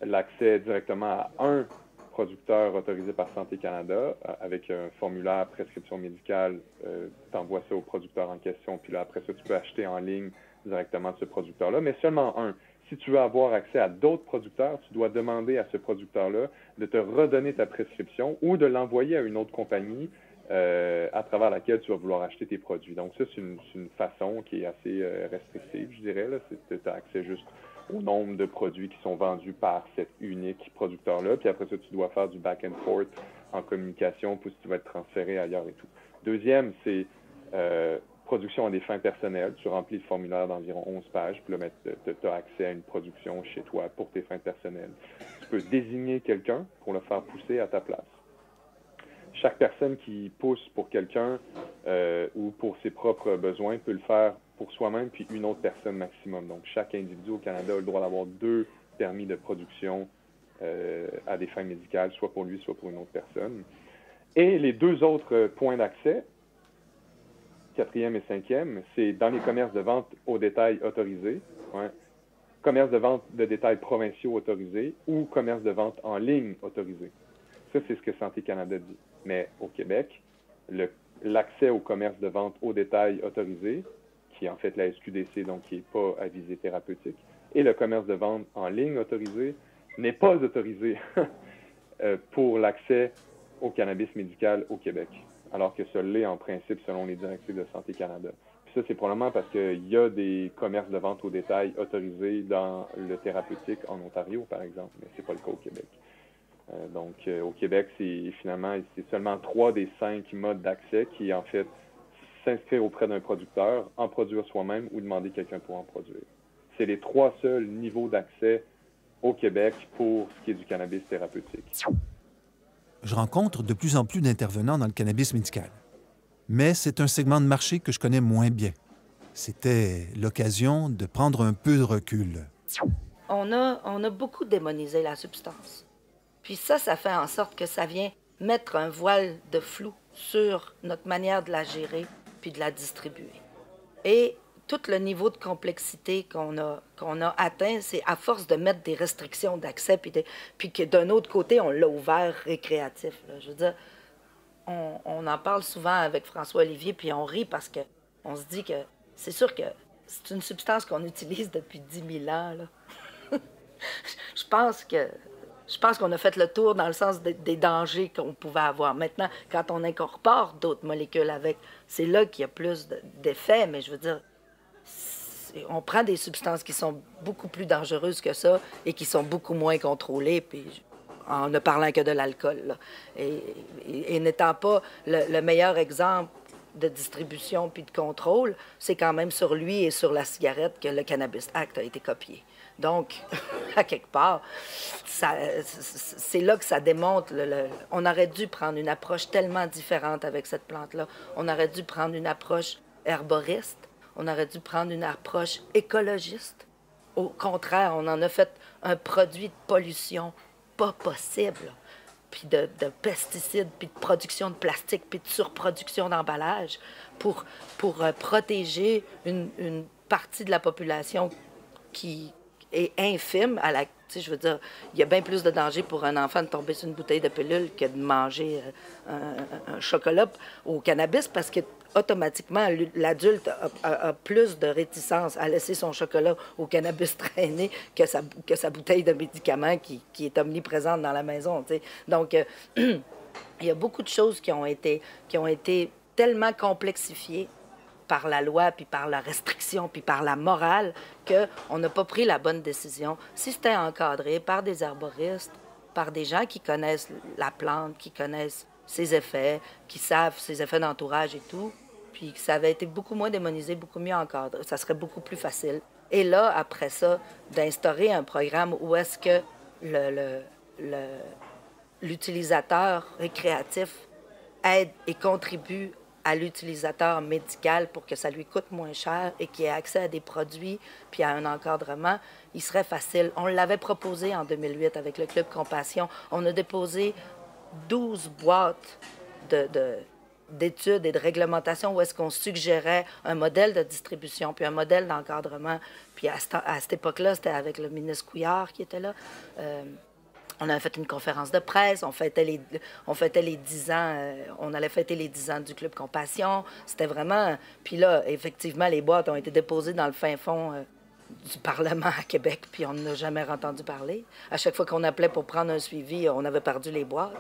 l'accès directement à un producteur autorisé par Santé Canada avec un formulaire prescription médicale, tu envoies ça au producteur en question, puis là, après ça, tu peux acheter en ligne directement de ce producteur-là, mais seulement un. Si tu veux avoir accès à d'autres producteurs, tu dois demander à ce producteur-là de te redonner ta prescription ou de l'envoyer à une autre compagnie à travers laquelle tu vas vouloir acheter tes produits. Donc ça, c'est une façon qui est assez restrictive, je dirais. Tu as accès juste au nombre de produits qui sont vendus par cet unique producteur-là. Puis après ça, tu dois faire du back and forth en communication pour si tu vas être transféré ailleurs et tout. Deuxième, c'est production à des fins personnelles. Tu remplis le formulaire d'environ 11 pages, puis là, tu as accès à une production chez toi pour tes fins personnelles. Tu peux désigner quelqu'un pour le faire pousser à ta place. Chaque personne qui pousse pour quelqu'un ou pour ses propres besoins peut le faire pour soi-même puis une autre personne maximum. Donc, chaque individu au Canada a le droit d'avoir 2 permis de production à des fins médicales, soit pour lui, soit pour une autre personne. Et les 2 autres points d'accès, 4e et 5e, c'est dans les commerces de vente au détail autorisés, commerces de vente de détail provinciaux autorisés ou commerces de vente en ligne autorisés. Ça, c'est ce que Santé Canada dit. Mais au Québec, l'accès au commerce de vente au détail autorisé, qui est en fait la SQDC, donc qui n'est pas à visée thérapeutique, et le commerce de vente en ligne autorisé n'est pas autorisé pour l'accès au cannabis médical au Québec, alors que ça l'est en principe selon les directives de Santé Canada. Puis ça, c'est probablement parce qu'il y a des commerces de vente au détail autorisés dans le thérapeutique en Ontario, par exemple, mais ce n'est pas le cas au Québec. Donc, au Québec, c'est seulement 3 des 5 modes d'accès qui, en fait, s'inscrire auprès d'un producteur, en produire soi-même ou demander quelqu'un pour en produire. C'est les 3 seuls niveaux d'accès au Québec pour ce qui est du cannabis thérapeutique. Je rencontre de plus en plus d'intervenants dans le cannabis médical. Mais c'est un segment de marché que je connais moins bien. C'était l'occasion de prendre un peu de recul. On a beaucoup démonisé la substance. Puis ça fait en sorte que ça vient mettre un voile de flou sur notre manière de la gérer puis de la distribuer. Et tout le niveau de complexité qu'on a atteint, c'est à force de mettre des restrictions d'accès, puis que d'un autre côté, on l'a ouvert récréatif. Là. Je veux dire, on en parle souvent avec François Olivier, puis on rit parce qu'on se dit que c'est sûr que c'est une substance qu'on utilise depuis 10 000 ans. Là. Je pense qu'on a fait le tour dans le sens des dangers qu'on pouvait avoir. Maintenant, quand on incorpore d'autres molécules avec, c'est là qu'il y a plus d'effets, mais je veux dire, on prend des substances qui sont beaucoup plus dangereuses que ça et qui sont beaucoup moins contrôlées, puis en ne parlant que de l'alcool. Là. Et n'étant pas le meilleur exemple de distribution puis de contrôle, c'est quand même sur lui et sur la cigarette que le Cannabis Act a été copié. Donc, à quelque part, c'est là que ça démontre. On aurait dû prendre une approche tellement différente avec cette plante-là. On aurait dû prendre une approche herboriste. On aurait dû prendre une approche écologiste. Au contraire, on en a fait un produit de pollution pas possible. Puis de pesticides, puis de production de plastique, puis de surproduction d'emballage pour protéger une partie de la population qui est infime à la... Tu sais, je veux dire, il y a bien plus de danger pour un enfant de tomber sur une bouteille de pilule que de manger un chocolat au cannabis parce que automatiquement, l'adulte a plus de réticence à laisser son chocolat au cannabis traîner que sa bouteille de médicaments qui est omniprésente dans la maison. Tu sais. Donc, il y a beaucoup de choses qui ont été tellement complexifiées par la loi, puis par la restriction, puis par la morale, qu'on n'a pas pris la bonne décision. Si c'était encadré par des herboristes, par des gens qui connaissent la plante, qui connaissent ses effets, qui savent ses effets d'entourage et tout, puis que ça avait été beaucoup moins démonisé, beaucoup mieux encadré, ça serait beaucoup plus facile. Et là, après ça, d'instaurer un programme où est-ce que l'utilisateur récréatif aide et contribue à l'utilisateur médical pour que ça lui coûte moins cher et qu'il ait accès à des produits puis à un encadrement, il serait facile. On l'avait proposé en 2008 avec le Club Compassion. On a déposé 12 boîtes d'études et de réglementation où est-ce qu'on suggérait un modèle de distribution puis un modèle d'encadrement. Puis à cette époque-là, c'était avec le ministre Couillard qui était là. On avait fait une conférence de presse, on fêtait les 10 ans, on allait fêter les 10 ans du Club Compassion. C'était vraiment... Puis là, effectivement, les boîtes ont été déposées dans le fin fond du Parlement à Québec, puis on n'a jamais entendu parler. À chaque fois qu'on appelait pour prendre un suivi, on avait perdu les boîtes.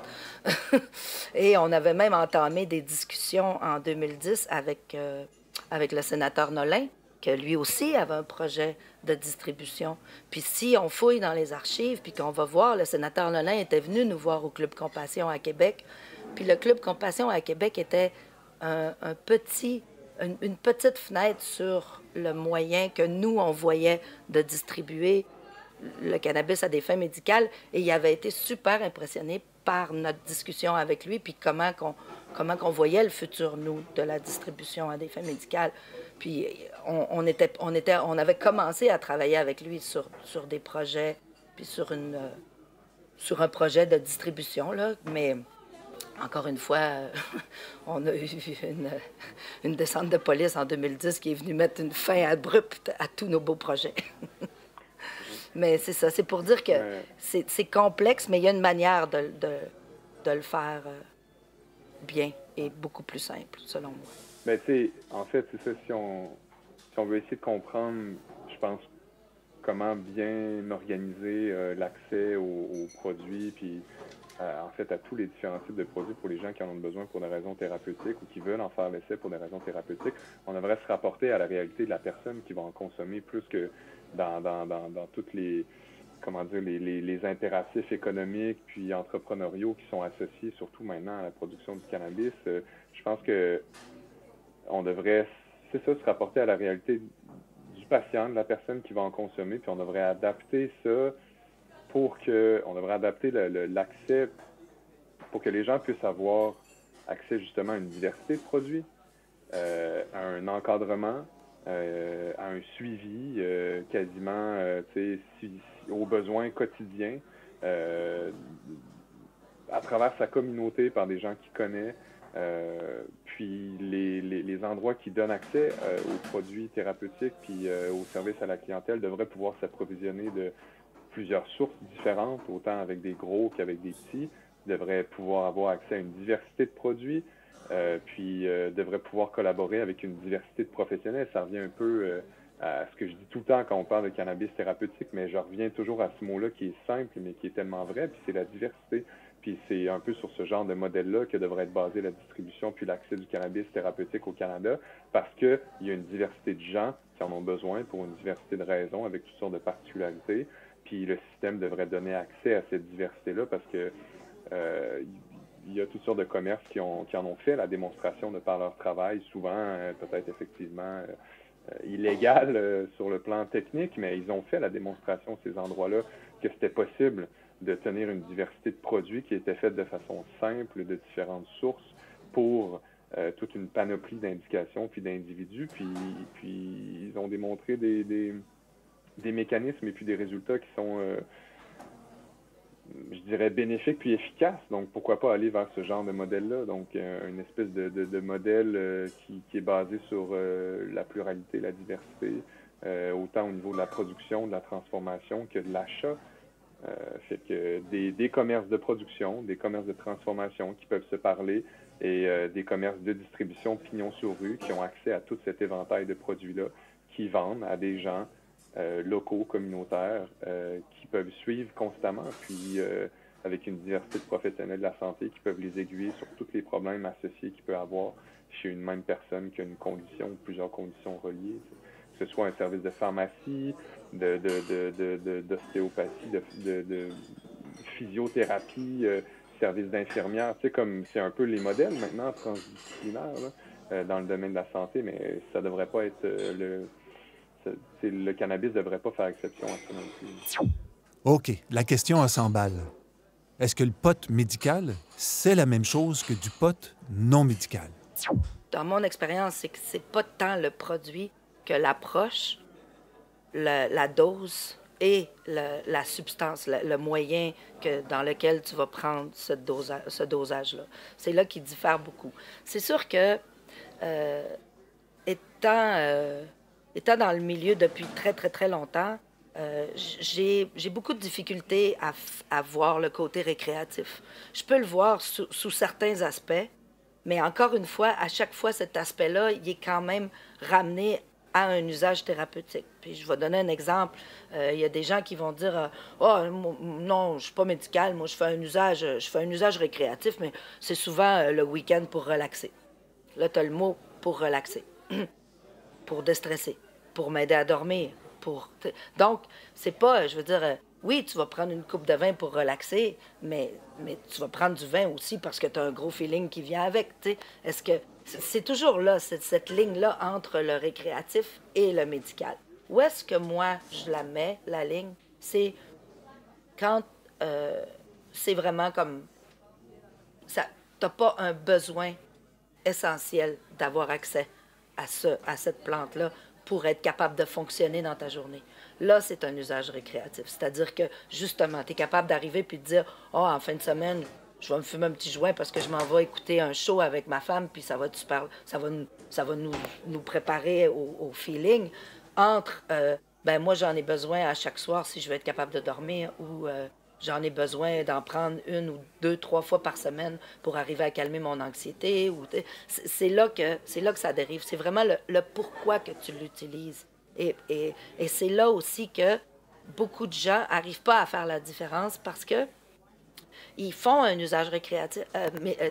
Et on avait même entamé des discussions en 2010 avec le sénateur Nolin, que lui aussi avait un projet de distribution. Puis si on fouille dans les archives, puis qu'on va voir, le sénateur Nolin était venu nous voir au Club Compassion à Québec. Puis le Club Compassion à Québec était une petite fenêtre sur le moyen que nous, on voyait de distribuer le cannabis à des fins médicales. Et il avait été super impressionné par notre discussion avec lui, puis comment qu'on voyait le futur, nous, de la distribution à des fins médicales. Puis on avait commencé à travailler avec lui sur des projets, puis sur un projet de distribution, là, mais encore une fois, on a eu une descente de police en 2010 qui est venue mettre une fin abrupte à tous nos beaux projets. Mais c'est ça, c'est pour dire que c'est complexe, mais il y a une manière de le faire bien et beaucoup plus simple, selon moi. Ben, tu sais, en fait, c'est ça, si on veut essayer de comprendre, je pense, comment bien organiser l'accès aux produits, puis en fait, à tous les différents types de produits pour les gens qui en ont besoin pour des raisons thérapeutiques ou qui veulent en faire l'essai pour des raisons thérapeutiques, on devrait se rapporter à la réalité de la personne qui va en consommer plus que dans toutes les, comment dire, les impératifs économiques puis entrepreneuriaux qui sont associés, surtout maintenant, à la production du cannabis. Je pense que on devrait, c'est ça, se rapporter à la réalité du patient, de la personne qui va en consommer, puis on devrait adapter ça on devrait adapter l'accès pour que les gens puissent avoir accès justement à une diversité de produits, à un encadrement, à un suivi quasiment aux besoins quotidiens, à travers sa communauté par des gens qu'il connaît, puis les endroits qui donnent accès aux produits thérapeutiques puis aux services à la clientèle devraient pouvoir s'approvisionner de plusieurs sources différentes, autant avec des gros qu'avec des petits, devraient pouvoir avoir accès à une diversité de produits, puis devraient pouvoir collaborer avec une diversité de professionnels. Ça revient un peu à ce que je dis tout le temps quand on parle de cannabis thérapeutique, mais je reviens toujours à ce mot-là qui est simple, mais qui est tellement vrai, puis c'est la diversité. Puis c'est un peu sur ce genre de modèle-là que devrait être basée la distribution puis l'accès du cannabis thérapeutique au Canada, parce qu'il y a une diversité de gens qui en ont besoin pour une diversité de raisons avec toutes sortes de particularités. Puis le système devrait donner accès à cette diversité-là parce que il y a toutes sortes de commerces qui en ont fait la démonstration de par leur travail, souvent peut-être effectivement illégal sur le plan technique, mais ils ont fait la démonstration, ces endroits-là, que c'était possible de tenir une diversité de produits qui était faite de façon simple, de différentes sources, pour toute une panoplie d'indications puis d'individus. Puis ils ont démontré des mécanismes et puis des résultats qui sont, je dirais, bénéfiques puis efficaces. Donc, pourquoi pas aller vers ce genre de modèle-là? Donc, une espèce de modèle qui est basé sur la pluralité, la diversité, autant au niveau de la production, de la transformation que de l'achat. Fait que des commerces de production, des commerces de transformation qui peuvent se parler et des commerces de distribution pignon sur rue qui ont accès à tout cet éventail de produits-là, qui vendent à des gens locaux, communautaires, qui peuvent suivre constamment, puis avec une diversité de professionnels de la santé qui peuvent les aiguiller sur tous les problèmes associés qu'il peut avoir chez une même personne qui a une condition ou plusieurs conditions reliées. Que ce soit un service de pharmacie, d'ostéopathie, de physiothérapie, services d'infirmières, tu sais, comme c'est un peu les modèles maintenant transdisciplinaires là, dans le domaine de la santé, mais ça devrait pas être le cannabis devrait pas faire exception à ça non plus. OK, la question à 100 balles. Est-ce que le pot médical, c'est la même chose que du pot non médical? Dans mon expérience, c'est que c'est pas tant le produit que l'approche, la dose et la substance, le moyen dans lequel tu vas prendre ce dosage-là. C'est là qu'il diffère beaucoup. C'est sûr que, étant dans le milieu depuis très, très, très longtemps, j'ai beaucoup de difficultés à voir le côté récréatif. Je peux le voir sous certains aspects, mais encore une fois, à chaque fois, cet aspect-là, il est quand même ramené à un usage thérapeutique. Puis je vais donner un exemple. Il y a des gens qui vont dire oh, non, je suis pas médical, moi je fais un usage récréatif, mais c'est souvent le week-end pour relaxer. Là, tu as le mot pour relaxer, pour déstresser, pour m'aider à dormir. Donc, c'est pas, je veux dire, oui, tu vas prendre une coupe de vin pour relaxer, mais tu vas prendre du vin aussi parce que tu as un gros feeling qui vient avec. Est-ce que c'est toujours là, cette ligne-là entre le récréatif et le médical? Où est-ce que moi, je la mets, la ligne? C'est quand c'est vraiment comme ça, tu n'as pas un besoin essentiel d'avoir accès à cette plante-là pour être capable de fonctionner dans ta journée. Là, c'est un usage récréatif. C'est-à-dire que, justement, tu es capable d'arriver puis de dire « Ah, en fin de semaine, je vais me fumer un petit joint parce que je m'en vais écouter un show avec ma femme, puis ça va nous préparer au feeling. » Entre moi, j'en ai besoin à chaque soir si je veux être capable de dormir, ou j'en ai besoin d'en prendre 1 ou 2, 3 fois par semaine pour arriver à calmer mon anxiété. C'est là que ça dérive. C'est vraiment le pourquoi que tu l'utilises. Et c'est là aussi que beaucoup de gens n'arrivent pas à faire la différence parce que ils font un usage récréatif,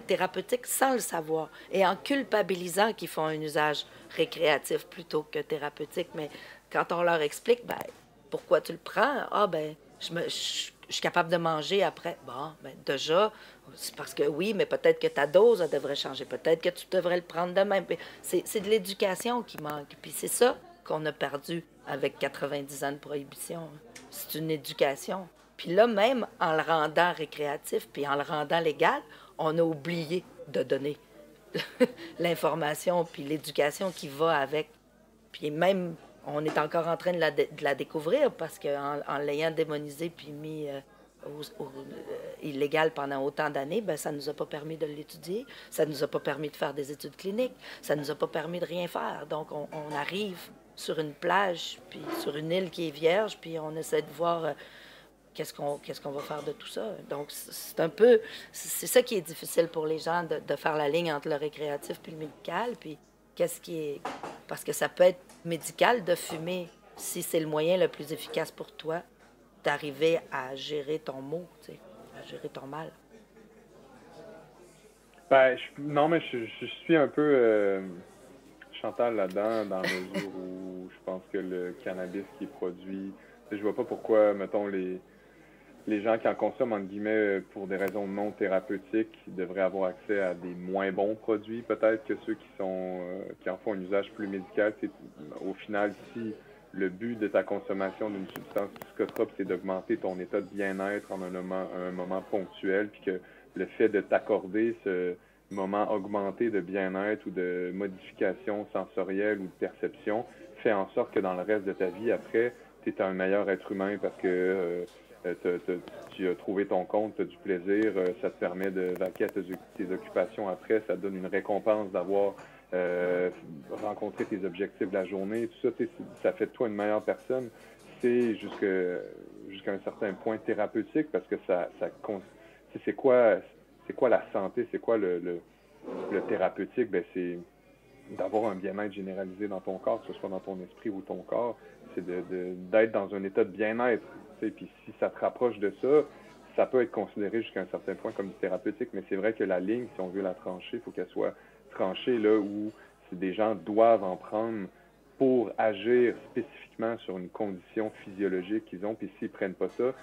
thérapeutique sans le savoir et en culpabilisant qu'ils font un usage récréatif plutôt que thérapeutique. Mais quand on leur explique, pourquoi tu le prends? Ah, je suis capable de manger après. Bon, déjà, c'est parce que oui, mais peut-être que ta dose elle devrait changer. Peut-être que tu devrais le prendre de même. C'est de l'éducation qui manque. Puis c'est ça qu'on a perdu avec 90 ans de prohibition. C'est une éducation. Puis là, même en le rendant récréatif puis en le rendant légal, on a oublié de donner l'information puis l'éducation qui va avec. Puis même, on est encore en train de la découvrir parce qu'en l'ayant démonisé puis mis illégal pendant autant d'années, ça ne nous a pas permis de l'étudier, ça ne nous a pas permis de faire des études cliniques, ça ne nous a pas permis de rien faire. Donc, on arrive sur une plage, puis sur une île qui est vierge, puis on essaie de voir qu'est-ce qu'on va faire de tout ça. Donc, c'est ça qui est difficile pour les gens, de faire la ligne entre le récréatif puis le médical, puis parce que ça peut être médical de fumer si c'est le moyen le plus efficace pour toi d'arriver à gérer ton maux, à gérer ton mal. Non, mais je suis un peu Chantal là-dedans, dans la mesure où je pense que le cannabis qui est produit, je vois pas pourquoi, mettons, les gens qui en consomment, entre guillemets, pour des raisons non thérapeutiques, devraient avoir accès à des moins bons produits, peut-être, que ceux qui en font un usage plus médical. Au final, si le but de ta consommation d'une substance psychotrope, c'est d'augmenter ton état de bien-être en un moment ponctuel, puis que le fait de t'accorder ce moment augmenté de bien-être ou de modification sensorielle ou de perception fait en sorte que dans le reste de ta vie, après, tu es un meilleur être humain parce que tu as trouvé ton compte, tu as du plaisir, ça te permet de vaquer à tes occupations après, ça te donne une récompense d'avoir rencontré tes objectifs de la journée, tout ça, ça fait de toi une meilleure personne. C'est jusqu'à un certain point thérapeutique parce que c'est quoi la santé, c'est quoi le thérapeutique? C'est d'avoir un bien-être généralisé dans ton corps, que ce soit dans ton esprit ou ton corps, c'est d'être dans un état de bien-être. Puis si ça te rapproche de ça, ça peut être considéré jusqu'à un certain point comme du thérapeutique, mais c'est vrai que la ligne, si on veut la trancher, il faut qu'elle soit tranchée là où des gens doivent en prendre pour agir spécifiquement sur une condition physiologique qu'ils ont, puis s'ils ne prennent pas ça,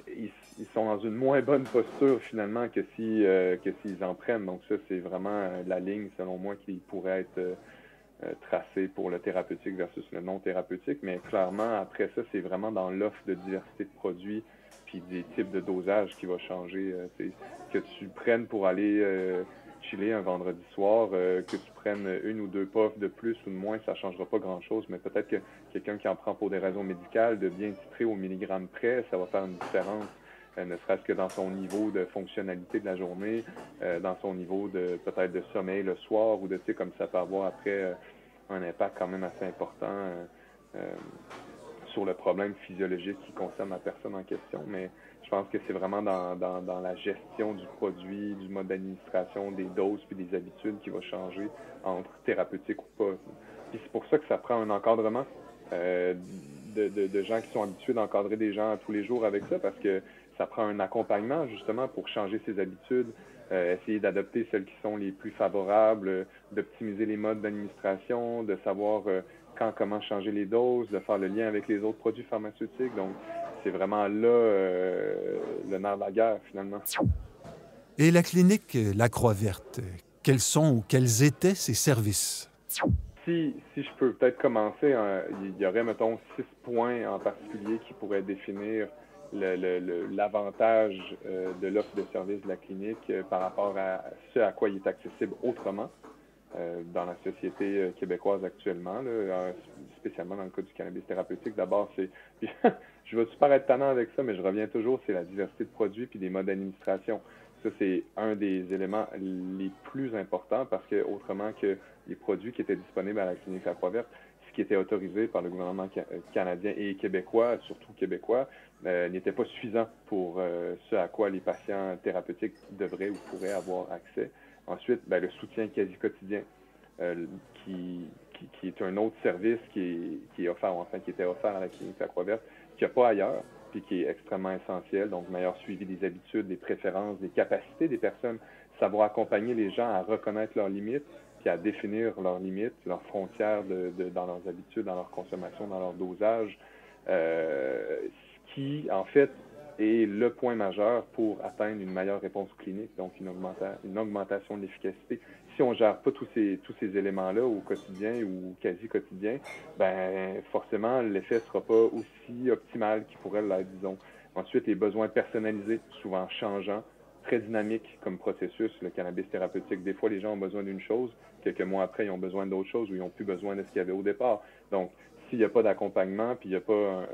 ils sont dans une moins bonne posture finalement que s'ils en prennent. Donc ça, c'est vraiment la ligne, selon moi, qui pourrait être tracée pour le thérapeutique versus le non thérapeutique. Mais clairement, après ça, c'est vraiment dans l'offre de diversité de produits puis des types de dosage qui va changer. Que tu prennes pour aller chiller un vendredi soir, que tu prennes une ou deux puffs de plus ou de moins, ça ne changera pas grand-chose, mais peut-être que quelqu'un qui en prend pour des raisons médicales, de bien titrer au milligramme près, ça va faire une différence, ne serait-ce que dans son niveau de fonctionnalité de la journée, dans son niveau de peut-être de sommeil le soir, ou de, tu sais, comme ça peut avoir après un impact quand même assez important sur le problème physiologique qui concerne la personne en question, mais je pense que c'est vraiment dans la gestion du produit, du mode d'administration, des doses puis des habitudes qui va changer entre thérapeutique ou pas. Puis c'est pour ça que ça prend un encadrement de gens qui sont habitués d'encadrer des gens tous les jours avec ça, parce que ça prend un accompagnement justement pour changer ses habitudes, essayer d'adopter celles qui sont les plus favorables, d'optimiser les modes d'administration, de savoir quand, comment changer les doses, de faire le lien avec les autres produits pharmaceutiques. Donc, c'est vraiment là le nerf de la guerre, finalement. Et la clinique La Croix-Verte, quels sont ou quels étaient ses services? Si je peux peut-être commencer, il y aurait, mettons, 6 points en particulier qui pourraient définir l'avantage de l'offre de service de la clinique par rapport à ce à quoi il est accessible autrement dans la société québécoise actuellement, là, spécialement dans le cas du cannabis thérapeutique. D'abord, c'est... je vais super être tannant avec ça, mais je reviens toujours, c'est la diversité de produits puis des modes d'administration. Ça, c'est un des éléments les plus importants parce que, autrement que les produits qui étaient disponibles à la clinique La Croix-Verte, ce qui était autorisé par le gouvernement canadien et québécois, surtout québécois, n'était pas suffisant pour ce à quoi les patients thérapeutiques devraient ou pourraient avoir accès. Ensuite, le soutien quasi quotidien, qui est un autre service qui est offert, enfin qui était offert à la clinique La Croix-Verte, qu'il n'y a pas ailleurs, puis qui est extrêmement essentiel. Donc, meilleur suivi des habitudes, des préférences, des capacités des personnes, savoir accompagner les gens à reconnaître leurs limites, puis à définir leurs limites, leurs frontières dans leurs habitudes, dans leur consommation, dans leur dosage, ce qui, en fait, est le point majeur pour atteindre une meilleure réponse clinique, donc une augmentation de l'efficacité. Si on ne gère pas tous ces éléments-là au quotidien ou quasi quotidien, forcément, l'effet ne sera pas aussi optimal qu'il pourrait l'être, disons. Ensuite, les besoins personnalisés, souvent changeants, très dynamiques comme processus, le cannabis thérapeutique. Des fois, les gens ont besoin d'une chose, quelques mois après, ils ont besoin d'autre chose ou ils n'ont plus besoin de ce qu'il y avait au départ. Donc, s'il n'y a pas d'accompagnement, puis il n'y a pas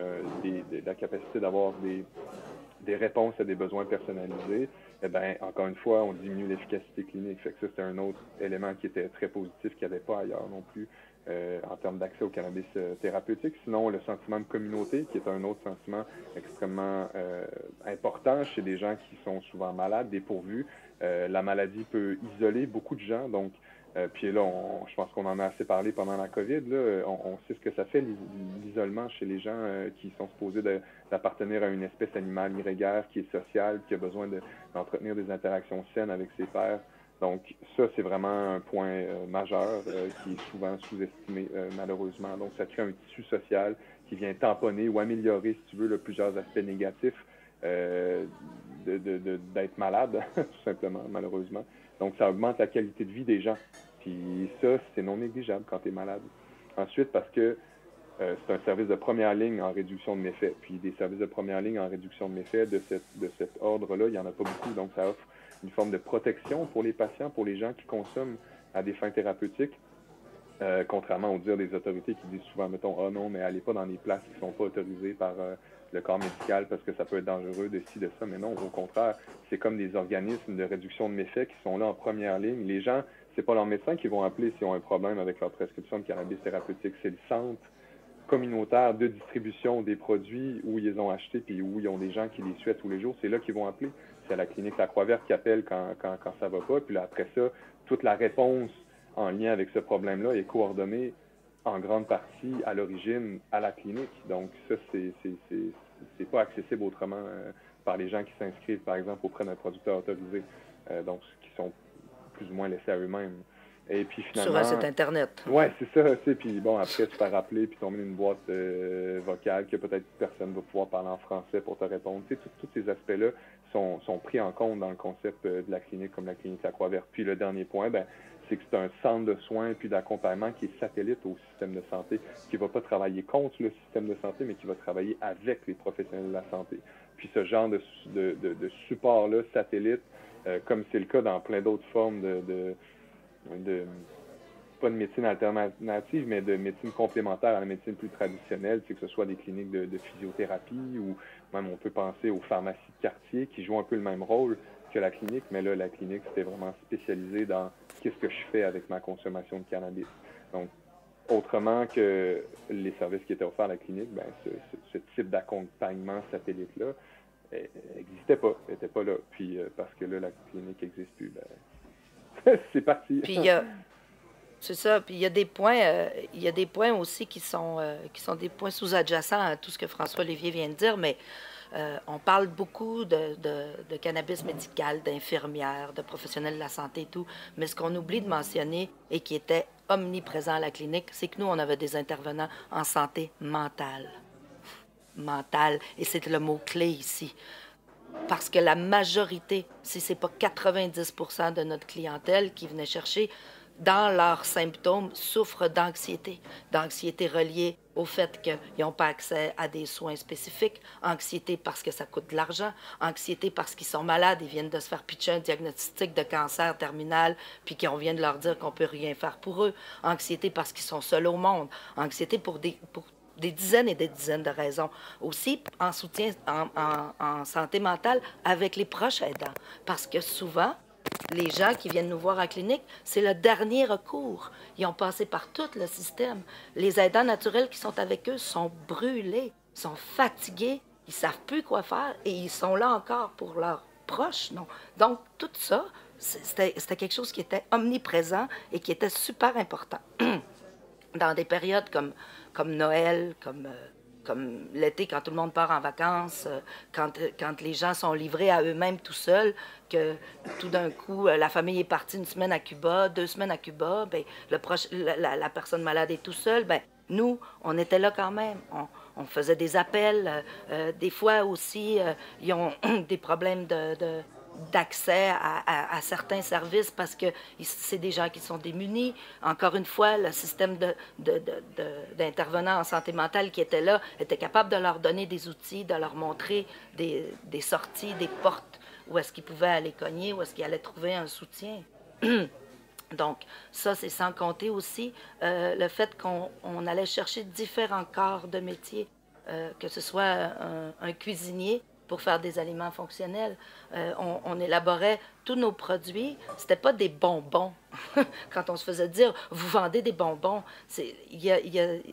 la capacité d'avoir des réponses à des besoins personnalisés, encore une fois, on diminue l'efficacité clinique. Fait que ça, c'est un autre élément qui était très positif, qu'il n'y avait pas ailleurs non plus en termes d'accès au cannabis thérapeutique. Sinon, le sentiment de communauté, qui est un autre sentiment extrêmement important chez des gens qui sont souvent malades, dépourvus. La maladie peut isoler beaucoup de gens, donc puis là, je pense qu'on en a assez parlé pendant la COVID. Là, on sait ce que ça fait, l'isolement chez les gens qui sont supposés d'appartenir à une espèce animale grégaire qui est sociale, qui a besoin d'entretenir des interactions saines avec ses pairs. Donc ça, c'est vraiment un point majeur qui est souvent sous-estimé malheureusement. Donc ça crée un tissu social qui vient tamponner ou améliorer, si tu veux, plusieurs aspects négatifs d'être malade, tout simplement, malheureusement. Donc, ça augmente la qualité de vie des gens. Puis ça, c'est non négligeable quand tu es malade. Ensuite, parce que c'est un service de première ligne en réduction de méfaits. Puis des services de première ligne en réduction de méfaits de cet ordre-là, il n'y en a pas beaucoup. Donc, ça offre une forme de protection pour les patients, pour les gens qui consomment à des fins thérapeutiques. Contrairement aux dires des autorités qui disent souvent, mettons, « Ah non, mais allez pas dans des places qui ne sont pas autorisées par le corps médical parce que ça peut être dangereux de ci, de ça. » Mais non, au contraire, c'est comme des organismes de réduction de méfaits qui sont là en première ligne. Les gens, c'est pas leurs médecins qui vont appeler s'ils ont un problème avec leur prescription de cannabis thérapeutique. C'est le centre communautaire de distribution des produits où ils les ont achetés puis où ils ont des gens qui les suivent tous les jours. C'est là qu'ils vont appeler. C'est à la clinique La Croix-Verte qui appelle quand ça va pas. Puis là, après ça, toute la réponse en lien avec ce problème-là est coordonné en grande partie à l'origine à la clinique. Donc ça, c'est pas accessible autrement par les gens qui s'inscrivent, par exemple, auprès d'un producteur autorisé, donc qui sont plus ou moins laissés à eux-mêmes. Et puis finalement... Sur un site Internet. Ouais, c'est ça, tu sais. Puis bon, après, tu fais rappeler, puis tomber dans une boîte vocale que peut-être personne va pouvoir parler en français pour te répondre. Tu sais, tous ces aspects-là sont pris en compte dans le concept de la clinique, comme la clinique La Croix-Verte. Puis le dernier point, ben, c'est que c'est un centre de soins puis d'accompagnement qui est satellite au système de santé, qui ne va pas travailler contre le système de santé, mais qui va travailler avec les professionnels de la santé. Puis ce genre de support-là, satellite, comme c'est le cas dans plein d'autres formes pas de médecine alternative, mais de médecine complémentaire à la médecine plus traditionnelle, c'est que ce soit des cliniques de physiothérapie ou même on peut penser aux pharmacies de quartier qui jouent un peu le même rôle que la clinique, mais là, la clinique, c'était vraiment spécialisé dans qu'est-ce que je fais avec ma consommation de cannabis. Donc, autrement que les services qui étaient offerts à la clinique, ben, ce type d'accompagnement satellite-là n'existait pas, n'était pas là. Puis, parce que là, la clinique n'existe plus, ben, c'est parti. Puis c'est ça. Puis il y a des points aussi qui sont des points sous-adjacents à tout ce que François Olivier vient de dire, mais on parle beaucoup de cannabis médical, d'infirmières, de professionnels de la santé et tout, mais ce qu'on oublie de mentionner et qui était omniprésent à la clinique, c'est que nous, on avait des intervenants en santé mentale. Mentale, et c'est le mot-clé ici. Parce que la majorité, si ce n'est pas 90% de notre clientèle qui venait chercher, dans leurs symptômes, souffrent d'anxiété. D'anxiété reliée au fait qu'ils n'ont pas accès à des soins spécifiques, anxiété parce que ça coûte de l'argent, anxiété parce qu'ils sont malades, ils viennent de se faire pitcher un diagnostic de cancer terminal, puis qu'on vient de leur dire qu'on ne peut rien faire pour eux, anxiété parce qu'ils sont seuls au monde, anxiété pour des dizaines et des dizaines de raisons. Aussi, en soutien, en santé mentale, avec les proches aidants. Parce que souvent, les gens qui viennent nous voir en clinique, c'est le dernier recours. Ils ont passé par tout le système. Les aidants naturels qui sont avec eux sont brûlés, sont fatigués, ils ne savent plus quoi faire et ils sont là encore pour leurs proches. Non. Donc, tout ça, c'était quelque chose qui était omniprésent et qui était super important. Dans des périodes comme Noël, comme l'été, quand tout le monde part en vacances, quand les gens sont livrés à eux-mêmes tout seuls, que tout d'un coup, la famille est partie une semaine à Cuba, 2 semaines à Cuba, bien, la personne malade est tout seule, bien, nous, on était là quand même. On faisait des appels. Des fois aussi, ils ont des problèmes d'accès à certains services parce que c'est des gens qui sont démunis. Encore une fois, le système d'intervenants en santé mentale qui était là était capable de leur donner des outils, de leur montrer des sorties, des portes où est-ce qu'ils pouvaient aller cogner, où est-ce qu'ils allaient trouver un soutien. Donc, ça, c'est sans compter aussi le fait qu'on allait chercher différents corps de métier, que ce soit un cuisinier pour faire des aliments fonctionnels. On élaborait tous nos produits. C'était pas des bonbons. Quand on se faisait dire « vous vendez des bonbons », c'est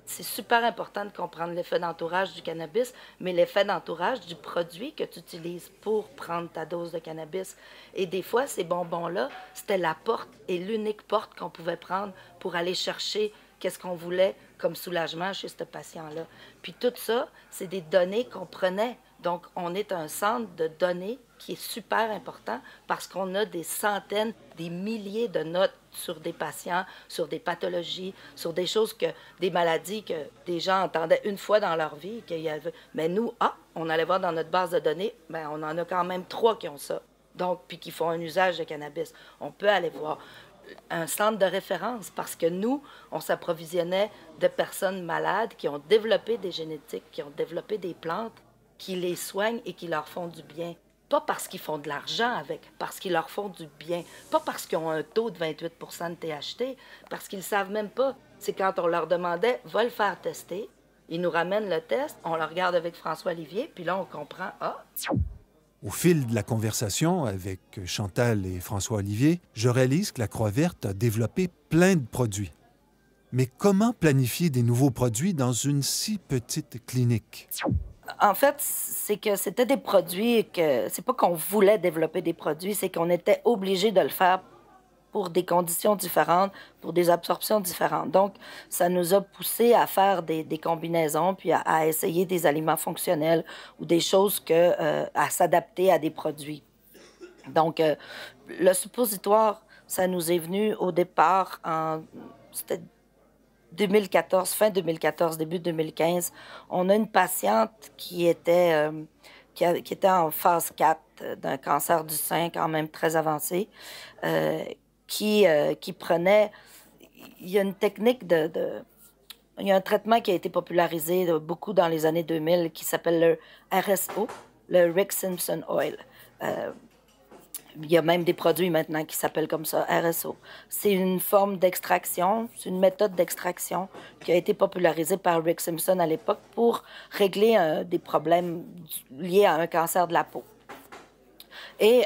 super important de comprendre l'effet d'entourage du cannabis, mais l'effet d'entourage du produit que tu utilises pour prendre ta dose de cannabis. Et des fois, ces bonbons-là, c'était la porte et l'unique porte qu'on pouvait prendre pour aller chercher qu'est-ce qu'on voulait comme soulagement chez ce patient-là. Puis tout ça, c'est des données qu'on prenait. Donc, on est un centre de données qui est super important parce qu'on a des centaines, des milliers de notes sur des patients, sur des pathologies, sur des choses des maladies que des gens entendaient une fois dans leur vie. Mais nous, on allait voir dans notre base de données, bien, on en a quand même 3 qui ont ça. Donc, puis qui font un usage de cannabis. On peut aller voir un centre de référence parce que nous, on s'approvisionnait de personnes malades qui ont développé des génétiques, qui ont développé des plantes, qui les soignent et qui leur font du bien. Pas parce qu'ils font de l'argent avec, parce qu'ils leur font du bien. Pas parce qu'ils ont un taux de 28 de THC, parce qu'ils ne savent même pas. C'est quand on leur demandait, va le faire tester. Ils nous ramènent le test, on le regarde avec François Olivier, puis là, on comprend, Au fil de la conversation avec Chantal et François Olivier, je réalise que la Croix-Verte a développé plein de produits. Mais comment planifier des nouveaux produits dans une si petite clinique? En fait, c'est que c'était des produits que... C'est pas qu'on voulait développer des produits, c'est qu'on était obligé de le faire pour des conditions différentes, pour des absorptions différentes. Donc, ça nous a poussé à faire des combinaisons, puis à essayer des aliments fonctionnels ou des choses à s'adapter à des produits. Donc, le suppositoire, ça nous est venu au départ c'était 2014, fin 2014, début 2015. On a une patiente qui était en phase 4 d'un cancer du sein quand même très avancé, qui prenait... Il y a une technique il y a un traitement qui a été popularisé beaucoup dans les années 2000 qui s'appelle le RSO, le Rick Simpson Oil. Il y a même des produits maintenant qui s'appellent comme ça, RSO. C'est une forme d'extraction, c'est une méthode d'extraction qui a été popularisée par Rick Simpson à l'époque pour régler des problèmes liés à un cancer de la peau. Et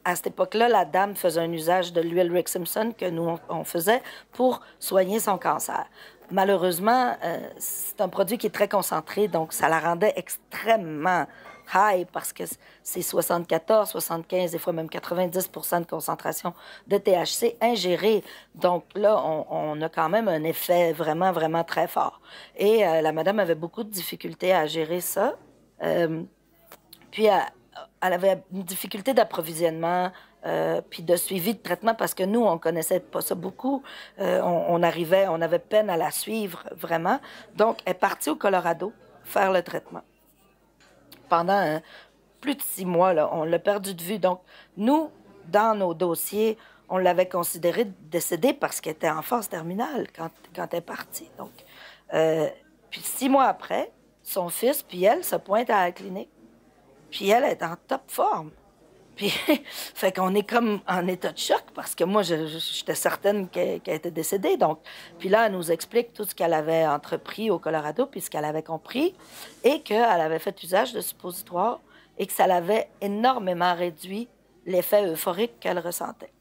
à cette époque-là, la dame faisait un usage de l'huile Rick Simpson que nous, on faisait pour soigner son cancer. Malheureusement, c'est un produit qui est très concentré, donc ça la rendait extrêmement high parce que c'est 74, 75, des fois même 90 de concentration de THC ingéré. Donc là, on a quand même un effet vraiment, vraiment très fort. Et la madame avait beaucoup de difficultés à gérer ça. Puis elle avait une difficulté d'approvisionnement, puis de suivi de traitement parce que nous, on ne connaissait pas ça beaucoup. On avait peine à la suivre vraiment. Donc, elle est partie au Colorado faire le traitement. Pendant plus de 6 mois, là, on l'a perdu de vue. Donc, nous, dans nos dossiers, on l'avait considérée décédée parce qu'elle était en phase terminale quand elle est partie. Donc, puis 6 mois après, son fils puis elle se pointent à la clinique. Puis elle est en top forme. Puis, fait qu'on est comme en état de choc parce que moi, j'étais certaine qu'elle était décédée. Donc, puis là, elle nous explique tout ce qu'elle avait entrepris au Colorado, puis ce qu'elle avait compris, et qu'elle avait fait usage de suppositoires et que ça l'avait énormément réduit l'effet euphorique qu'elle ressentait.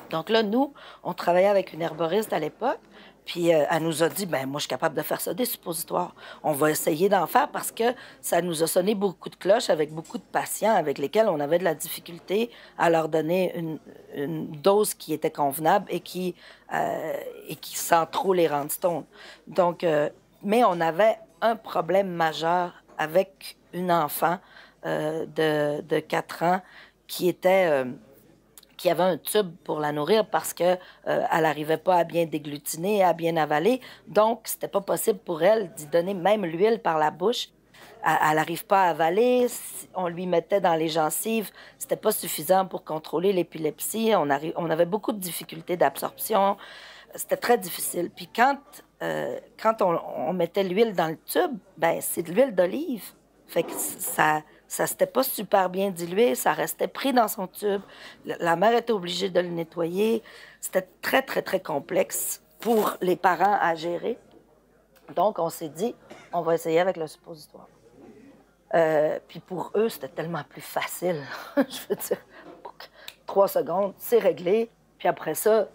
Donc là, nous, on travaillait avec une herboriste à l'époque, puis elle nous a dit, ben moi, je suis capable de faire ça, des suppositoires. On va essayer d'en faire parce que ça nous a sonné beaucoup de cloches avec beaucoup de patients avec lesquels on avait de la difficulté à leur donner une dose qui était convenable et qui sans trop les rendre stone. Donc, mais on avait un problème majeur avec une enfant de 4 ans qui avait un tube pour la nourrir parce qu'elle n'arrivait pas à bien déglutiner, à bien avaler. Donc, c'était pas possible pour elle d'y donner même l'huile par la bouche. Elle n'arrive pas à avaler. On lui mettait dans les gencives. C'était pas suffisant pour contrôler l'épilepsie. On avait beaucoup de difficultés d'absorption. C'était très difficile. Puis quand on mettait l'huile dans le tube, ben c'est de l'huile d'olive. Fait que ça s'était pas super bien dilué, ça restait pris dans son tube. La mère était obligée de le nettoyer. C'était très, très, très complexe pour les parents à gérer. Donc, on s'est dit, on va essayer avec le suppositoire. Puis pour eux, c'était tellement plus facile. Je veux dire, 3 secondes, c'est réglé. Puis après ça,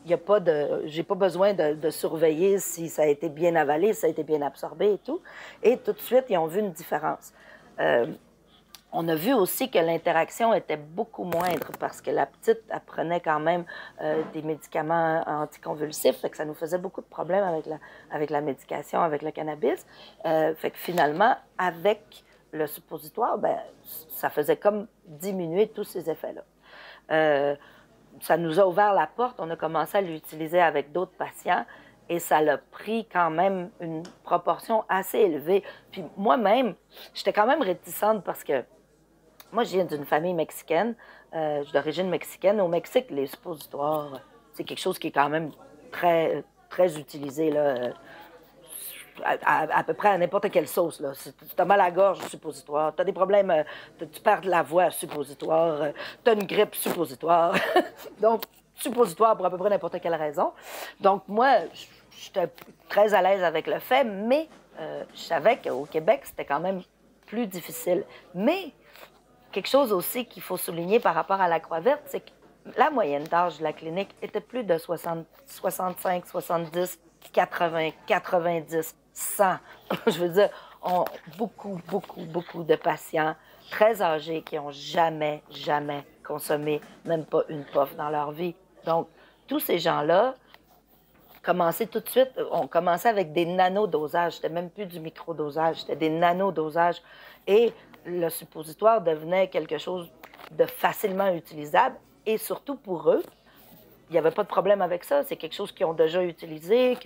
j'ai pas besoin de surveiller si ça a été bien avalé, si ça a été bien absorbé et tout. Et tout de suite, ils ont vu une différence. On a vu aussi que l'interaction était beaucoup moindre parce que la petite, elle prenait quand même des médicaments anticonvulsifs, fait que ça nous faisait beaucoup de problèmes avec la médication, avec le cannabis. Fait que finalement, avec le suppositoire, ben, ça faisait comme diminuer tous ces effets-là. Ça nous a ouvert la porte, on a commencé à l'utiliser avec d'autres patients et ça l'a pris quand même une proportion assez élevée. Puis moi-même, j'étais quand même réticente parce que moi, je viens d'une famille mexicaine, je suis d'origine mexicaine. Au Mexique, les suppositoires, c'est quelque chose qui est quand même très, très utilisé, là, à peu près à n'importe quelle sauce. Tu as mal à la gorge, suppositoire. Tu as des problèmes, tu perds de la voix, suppositoire. Tu as une grippe, suppositoire. Donc, suppositoire pour à peu près n'importe quelle raison. Donc, moi, j'étais très à l'aise avec le fait, mais je savais qu'au Québec, c'était quand même plus difficile. Mais quelque chose aussi qu'il faut souligner par rapport à la Croix-Verte, c'est que la moyenne d'âge de la clinique était plus de 60, 65, 70, 80, 90, 100. Je veux dire, beaucoup, beaucoup, beaucoup de patients très âgés qui n'ont jamais, jamais consommé même pas une puff dans leur vie. Donc, tous ces gens-là commençaient tout de suite, on commençait avec des nanodosages. C'était même plus du microdosage, c'était des nanodosages. Et le suppositoire devenait quelque chose de facilement utilisable et surtout pour eux, n'y avait pas de problème avec ça. C'est quelque chose qu'ils ont déjà utilisé,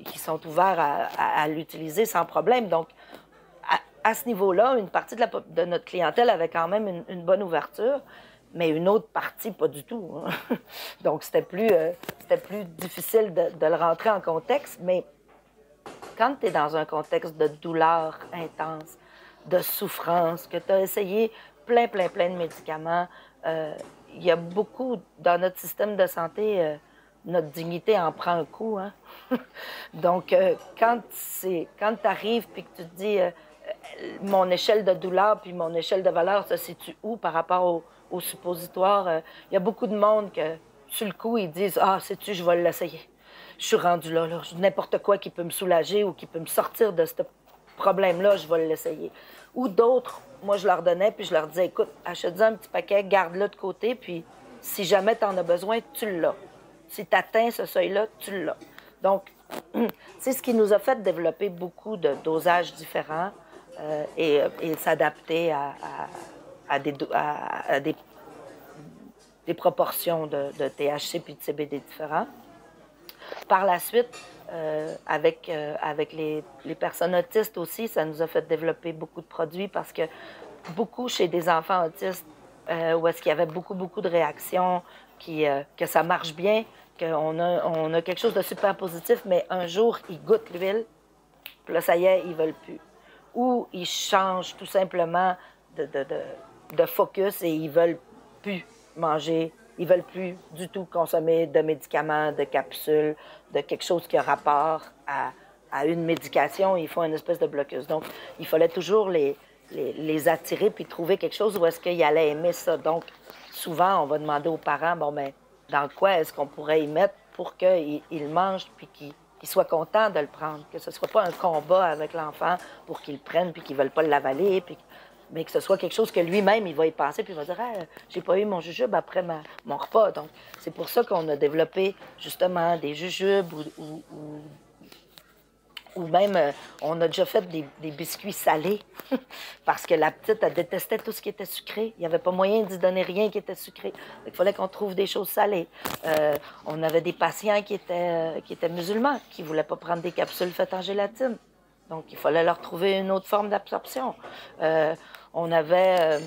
qui sont ouverts à l'utiliser sans problème. Donc, à ce niveau-là, une partie de notre clientèle avait quand même une bonne ouverture, mais une autre partie, pas du tout. Hein. Donc, c'était plus difficile de le rentrer en contexte, mais quand tu es dans un contexte de douleur intense, de souffrance, que tu as essayé plein de médicaments, il y a beaucoup, dans notre système de santé, notre dignité en prend un coup. Hein? Donc, quand tu arrives et que tu te dis mon échelle de douleur puis mon échelle de valeur se situe où par rapport au suppositoire, il y a beaucoup de monde que, sur le coup, ils disent « Ah, sais-tu, je vais l'essayer. Je suis rendu là. N'importe quoi qui peut me soulager ou qui peut me sortir de ce problème-là, je vais l'essayer. » Ou d'autres, moi, je leur donnais, puis je leur disais, écoute, achète-en un petit paquet, garde-le de côté, puis si jamais tu en as besoin, tu l'as. Si tu atteins ce seuil-là, tu l'as. Donc, c'est ce qui nous a fait développer beaucoup de dosages différents et s'adapter à des proportions de THC puis de CBD différents. Par la suite, avec les personnes autistes aussi, ça nous a fait développer beaucoup de produits parce que beaucoup chez des enfants autistes, où est-ce qu'il y avait beaucoup de réactions, que ça marche bien, qu'on a quelque chose de super positif, mais un jour, ils goûtent l'huile, puis là, ça y est, ils veulent plus. Ou ils changent tout simplement de focus et ils veulent plus manger. Ils veulent plus du tout consommer de médicaments, de capsules, de quelque chose qui a rapport à une médication. Ils font une espèce de blocus. Donc, il fallait toujours les attirer puis trouver quelque chose où est-ce qu'ils allaient aimer ça. Donc, souvent, on va demander aux parents, bon, ben, dans quoi est-ce qu'on pourrait y mettre pour qu'ils le mangent puis qu'ils soient contents de le prendre, que ce ne soit pas un combat avec l'enfant pour qu'il le prenne puis qu'ils ne veulent pas l'avaler, mais que ce soit quelque chose que lui-même, il va y passer, puis il va dire ah, « j'ai pas eu mon jujube après mon repas ». Donc, c'est pour ça qu'on a développé, justement, des jujubes ou même, on a déjà fait des biscuits salés parce que la petite, elle détestait tout ce qui était sucré. Il n'y avait pas moyen d'y donner rien qui était sucré. Il fallait qu'on trouve des choses salées. On avait des patients qui étaient musulmans, qui ne voulaient pas prendre des capsules faites en gélatine. Donc, il fallait leur trouver une autre forme d'absorption. On avait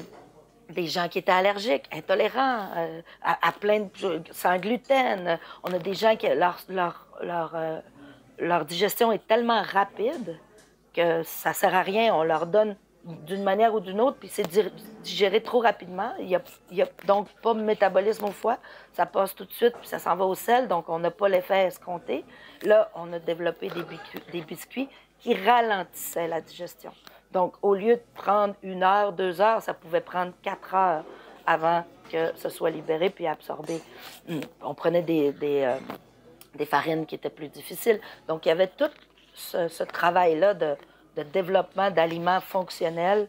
des gens qui étaient allergiques, intolérants, à plein de... sans gluten. On a des gens qui... Leur digestion est tellement rapide que ça ne sert à rien. On leur donne d'une manière ou d'une autre, puis c'est digéré trop rapidement. Il y a donc pas de métabolisme au foie. Ça passe tout de suite, puis ça s'en va au sel, donc on n'a pas l'effet escompté. Là, on a développé des biscuits qui ralentissaient la digestion. Donc, au lieu de prendre 1 heure, 2 heures, ça pouvait prendre 4 heures avant que ce soit libéré puis absorbé. On prenait des farines qui étaient plus difficiles. Donc, il y avait tout ce travail-là de développement d'aliments fonctionnels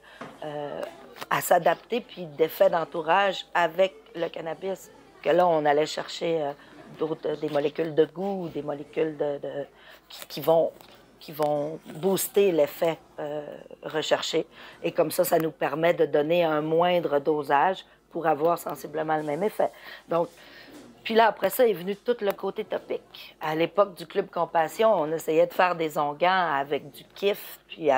à s'adapter, puis d'effets d'entourage avec le cannabis, que là, on allait chercher des molécules de goût, des molécules qui vont booster l'effet recherché. Et comme ça nous permet de donner un moindre dosage pour avoir sensiblement le même effet. Donc, puis là, après ça, est venu tout le côté topique. À l'époque du Club Compassion, on essayait de faire des onguents avec du kiff, puis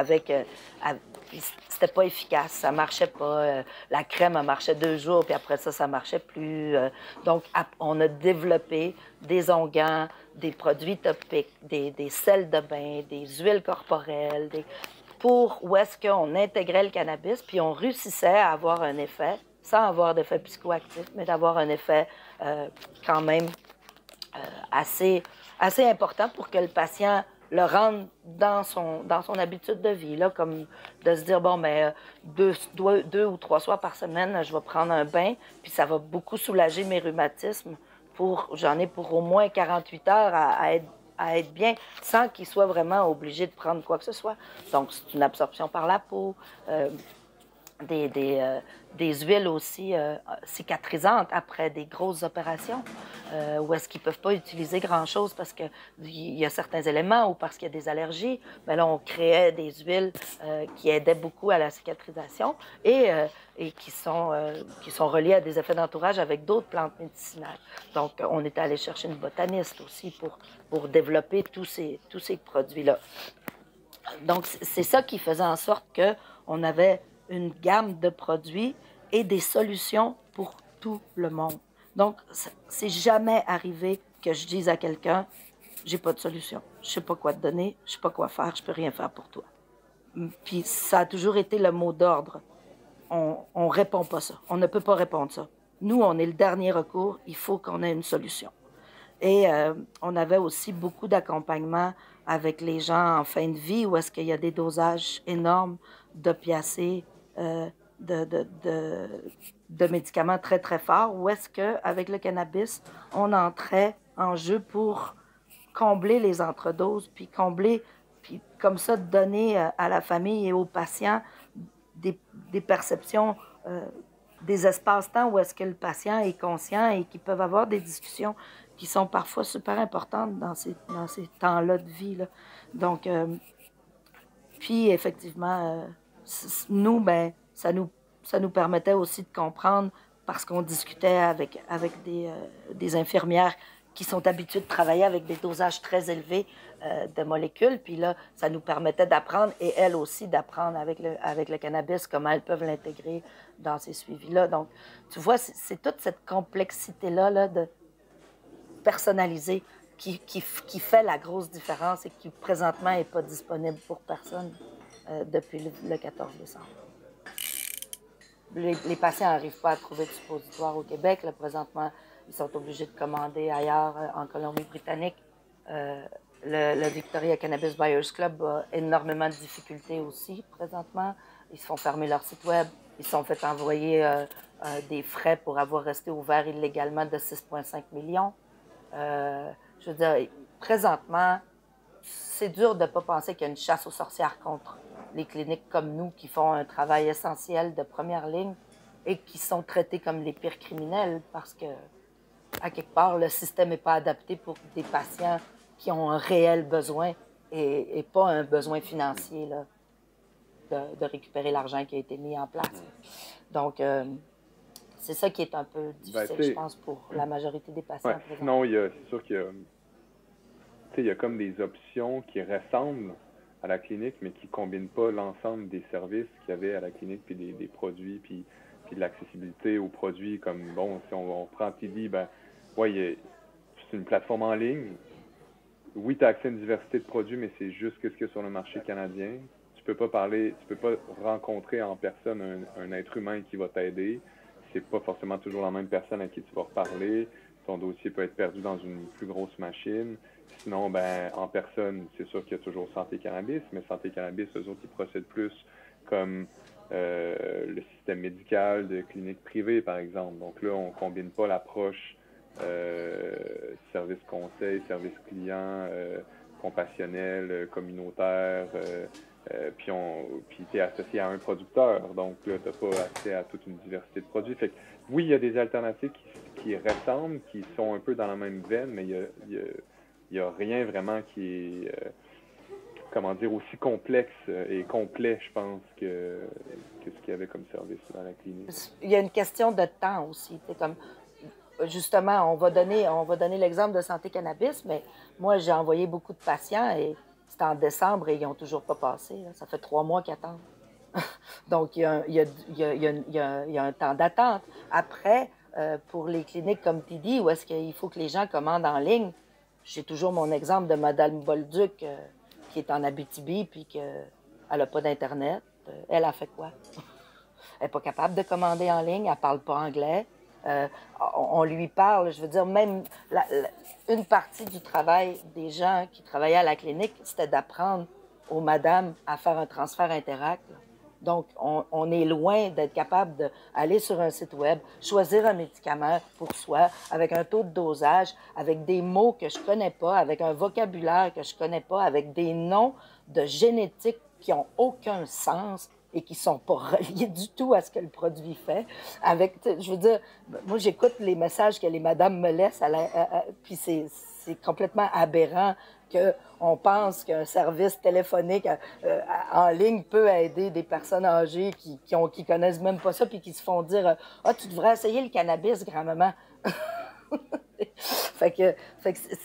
c'était pas efficace, ça marchait pas. La crème, elle marchait 2 jours, puis après ça marchait plus. Donc, on a développé des onguents, des produits topiques, des sels de bain, des huiles corporelles, pour où est-ce qu'on intégrait le cannabis, puis on réussissait à avoir un effet, sans avoir d'effet psychoactif, mais d'avoir un effet quand même assez important pour que le patient le rende dans son habitude de vie, là, comme de se dire, bon, mais 2 ou 3 soirs par semaine, je vais prendre un bain, puis ça va beaucoup soulager mes rhumatismes. J'en ai pour au moins 48 heures à être bien, sans qu'il soit vraiment obligé de prendre quoi que ce soit. Donc, c'est une absorption par la peau, des huiles aussi cicatrisantes après des grosses opérations. où est-ce qu'ils ne peuvent pas utiliser grand-chose parce qu'il y a certains éléments ou parce qu'il y a des allergies. Bien là, on créait des huiles qui aidaient beaucoup à la cicatrisation et qui sont reliées à des effets d'entourage avec d'autres plantes médicinales. Donc, on était allé chercher une botaniste aussi pour développer tous ces produits-là. Donc, c'est ça qui faisait en sorte qu'on avait une gamme de produits et des solutions pour tout le monde. Donc, c'est jamais arrivé que je dise à quelqu'un « j'ai pas de solution, je sais pas quoi te donner, je sais pas quoi faire, je peux rien faire pour toi ». Puis ça a toujours été le mot d'ordre. On répond pas ça, on ne peut pas répondre ça. Nous, on est le dernier recours, il faut qu'on ait une solution. Et on avait aussi beaucoup d'accompagnement avec les gens en fin de vie où est-ce qu'il y a des dosages énormes d'opiacés, de médicaments très, très forts, où est-ce qu'avec le cannabis, on entrait en jeu pour combler les entredoses, puis comme ça, donner à la famille et aux patients des perceptions, des espaces-temps où est-ce que le patient est conscient et qu'ils peuvent avoir des discussions qui sont parfois super importantes dans ces temps-là de vie, là. Donc, puis effectivement, nous, ben, ça nous permettait aussi de comprendre parce qu'on discutait avec des infirmières qui sont habituées de travailler avec des dosages très élevés de molécules. Puis là, ça nous permettait d'apprendre et elles aussi d'apprendre avec le cannabis comment elles peuvent l'intégrer dans ces suivis-là. Donc, tu vois, c'est toute cette complexité-là de personnaliser qui fait la grosse différence et qui présentement n'est pas disponible pour personne depuis le 14 décembre. Les patients n'arrivent pas à trouver de suppositoire au Québec. Là, présentement, ils sont obligés de commander ailleurs, en Colombie-Britannique. Le Victoria Cannabis Buyers Club a énormément de difficultés aussi présentement. Ils se font fermer leur site web. Ils se sont fait envoyer des frais pour avoir resté ouverts illégalement de 6,5 millions. Je veux dire, présentement, c'est dur de ne pas penser qu'il y a une chasse aux sorcières contre les cliniques comme nous qui font un travail essentiel de première ligne et qui sont traités comme les pires criminels parce que, à quelque part, le système n'est pas adapté pour des patients qui ont un réel besoin et pas un besoin financier là, de récupérer l'argent qui a été mis en place. Donc, c'est ça qui est un peu difficile, je pense, pour la majorité des patients. Ouais, sinon, c'est sûr qu'il y a comme des options qui ressemblent à la clinique, mais qui ne combinent pas l'ensemble des services qu'il y avait à la clinique, puis des produits, puis de l'accessibilité aux produits. Comme, bon, si on prend TD, ben, ouais, c'est une plateforme en ligne. Oui, tu as accès à une diversité de produits, mais c'est juste ce qu'il y a sur le marché canadien. Tu peux pas rencontrer en personne un être humain qui va t'aider. C'est pas forcément toujours la même personne à qui tu vas reparler. Ton dossier peut être perdu dans une plus grosse machine. Sinon, ben, en personne, c'est sûr qu'il y a toujours Santé Cannabis, mais Santé Cannabis, eux autres, ils procèdent plus comme le système médical de cliniques privées, par exemple. Donc là, on combine pas l'approche service conseil, service client, compassionnel, communautaire, puis tu es associé à un producteur, donc là, tu n'as pas accès à toute une diversité de produits. Fait que, oui, il y a des alternatives qui ressemblent, qui sont un peu dans la même veine, mais il y a rien vraiment qui est, aussi complexe et complet, je pense, que ce qu'il y avait comme service dans la clinique. Il y a une question de temps aussi. Comme, justement, on va donner l'exemple de Santé Cannabis, mais moi, j'ai envoyé beaucoup de patients et c'était en décembre et ils n'ont toujours pas passé. Là. Ça fait 3 mois qu'ils attendent. Donc, il y a un temps d'attente. Après, pour les cliniques comme TD, où est-ce qu'il faut que les gens commandent en ligne, j'ai toujours mon exemple de Mme Bolduc qui est en Abitibi puis qu'elle n'a pas d'Internet. Elle a fait quoi? Elle n'est pas capable de commander en ligne, elle ne parle pas anglais. On lui parle, je veux dire, même une partie du travail des gens qui travaillaient à la clinique, c'était d'apprendre aux madames à faire un transfert Interact. Donc, on est loin d'être capable d'aller sur un site web, choisir un médicament pour soi, avec un taux de dosage, avec des mots que je ne connais pas, avec un vocabulaire que je ne connais pas, avec des noms de génétique qui n'ont aucun sens et qui sont pas reliés du tout à ce que le produit fait. Je veux dire, moi, j'écoute les messages que les madames me laissent, puis c'est complètement aberrant qu'on pense qu'un service téléphonique en ligne peut aider des personnes âgées qui connaissent même pas ça, puis qui se font dire « Ah, tu devrais essayer le cannabis, grand-maman. » fait que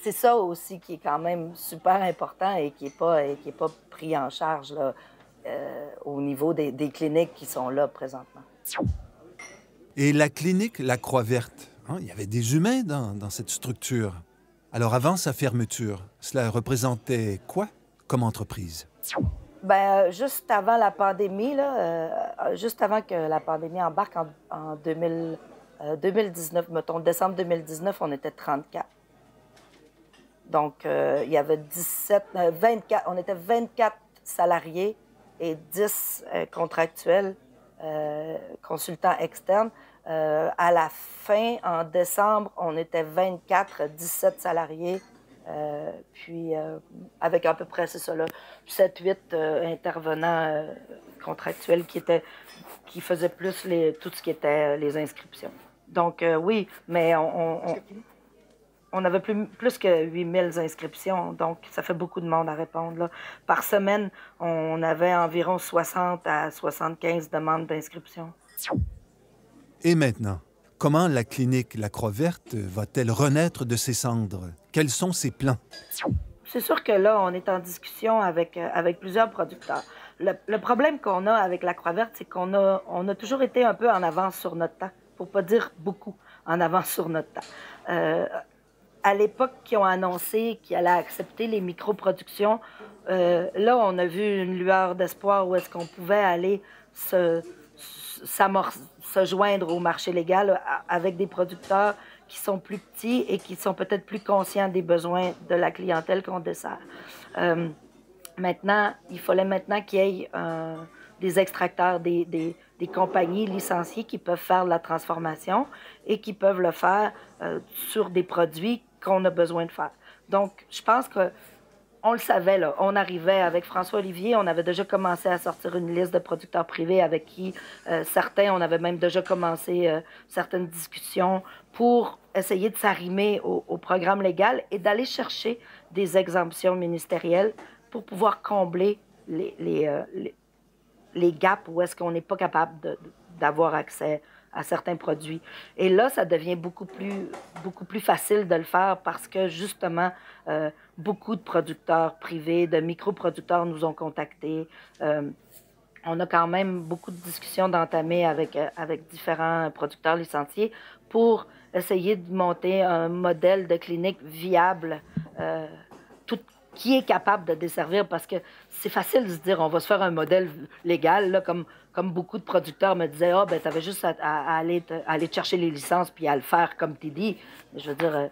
c'est ça aussi qui est quand même super important et qui est pas pris en charge là, au niveau des cliniques qui sont là présentement. Et la clinique La Croix-Verte, hein, il y avait des humains dans cette structure. Alors avant sa fermeture, cela représentait quoi comme entreprise? Bien, juste avant la pandémie, là, juste avant que la pandémie embarque en 2019, mettons, décembre 2019, on était 34. Donc, il y avait 24, on était 24 salariés et 10 contractuels, consultants externes. À la fin, en décembre, on était 24, 17 salariés, puis avec à peu près, c'est ça, là, 7-8 intervenants contractuels qui faisaient plus tout ce qui était les inscriptions. Donc, oui, mais on avait plus que 8000 inscriptions, donc ça fait beaucoup de monde à répondre, là. Par semaine, on avait environ 60 à 75 demandes d'inscription. Et maintenant, comment la clinique La Croix-Verte va-t-elle renaître de ses cendres? Quels sont ses plans? C'est sûr que là, on est en discussion avec plusieurs producteurs. Le problème qu'on a avec La Croix-Verte, c'est qu'on a toujours été un peu en avance sur notre temps, pour pas dire beaucoup en avance sur notre temps. À l'époque, qui ont annoncé qu'ils allaient accepter les microproductions, là, on a vu une lueur d'espoir où est-ce qu'on pouvait aller se joindre au marché légal avec des producteurs qui sont plus petits et qui sont peut-être plus conscients des besoins de la clientèle qu'on dessert. Maintenant, il fallait maintenant qu'il y ait des extracteurs, des compagnies licenciées qui peuvent faire de la transformation et qui peuvent le faire sur des produits qu'on a besoin de faire. Donc, je pense qu'on le savait, là. On arrivait avec François Olivier, on avait déjà commencé à sortir une liste de producteurs privés avec qui certains, on avait même déjà commencé certaines discussions pour essayer de s'arrimer au programme légal et d'aller chercher des exemptions ministérielles pour pouvoir combler les gaps où est-ce qu'on n'est pas capable d'avoir accès à certains produits. Et là, ça devient beaucoup plus facile de le faire parce que, justement, beaucoup de producteurs privés, de microproducteurs nous ont contactés. On a quand même beaucoup de discussions d'entamer avec différents producteurs licenciés pour essayer de monter un modèle de clinique viable, qui est capable de desservir, parce que c'est facile de se dire on va se faire un modèle légal, là, comme beaucoup de producteurs me disaient, ah, ben, t'avais juste à aller te chercher les licences puis à le faire comme tu dis. Je veux dire,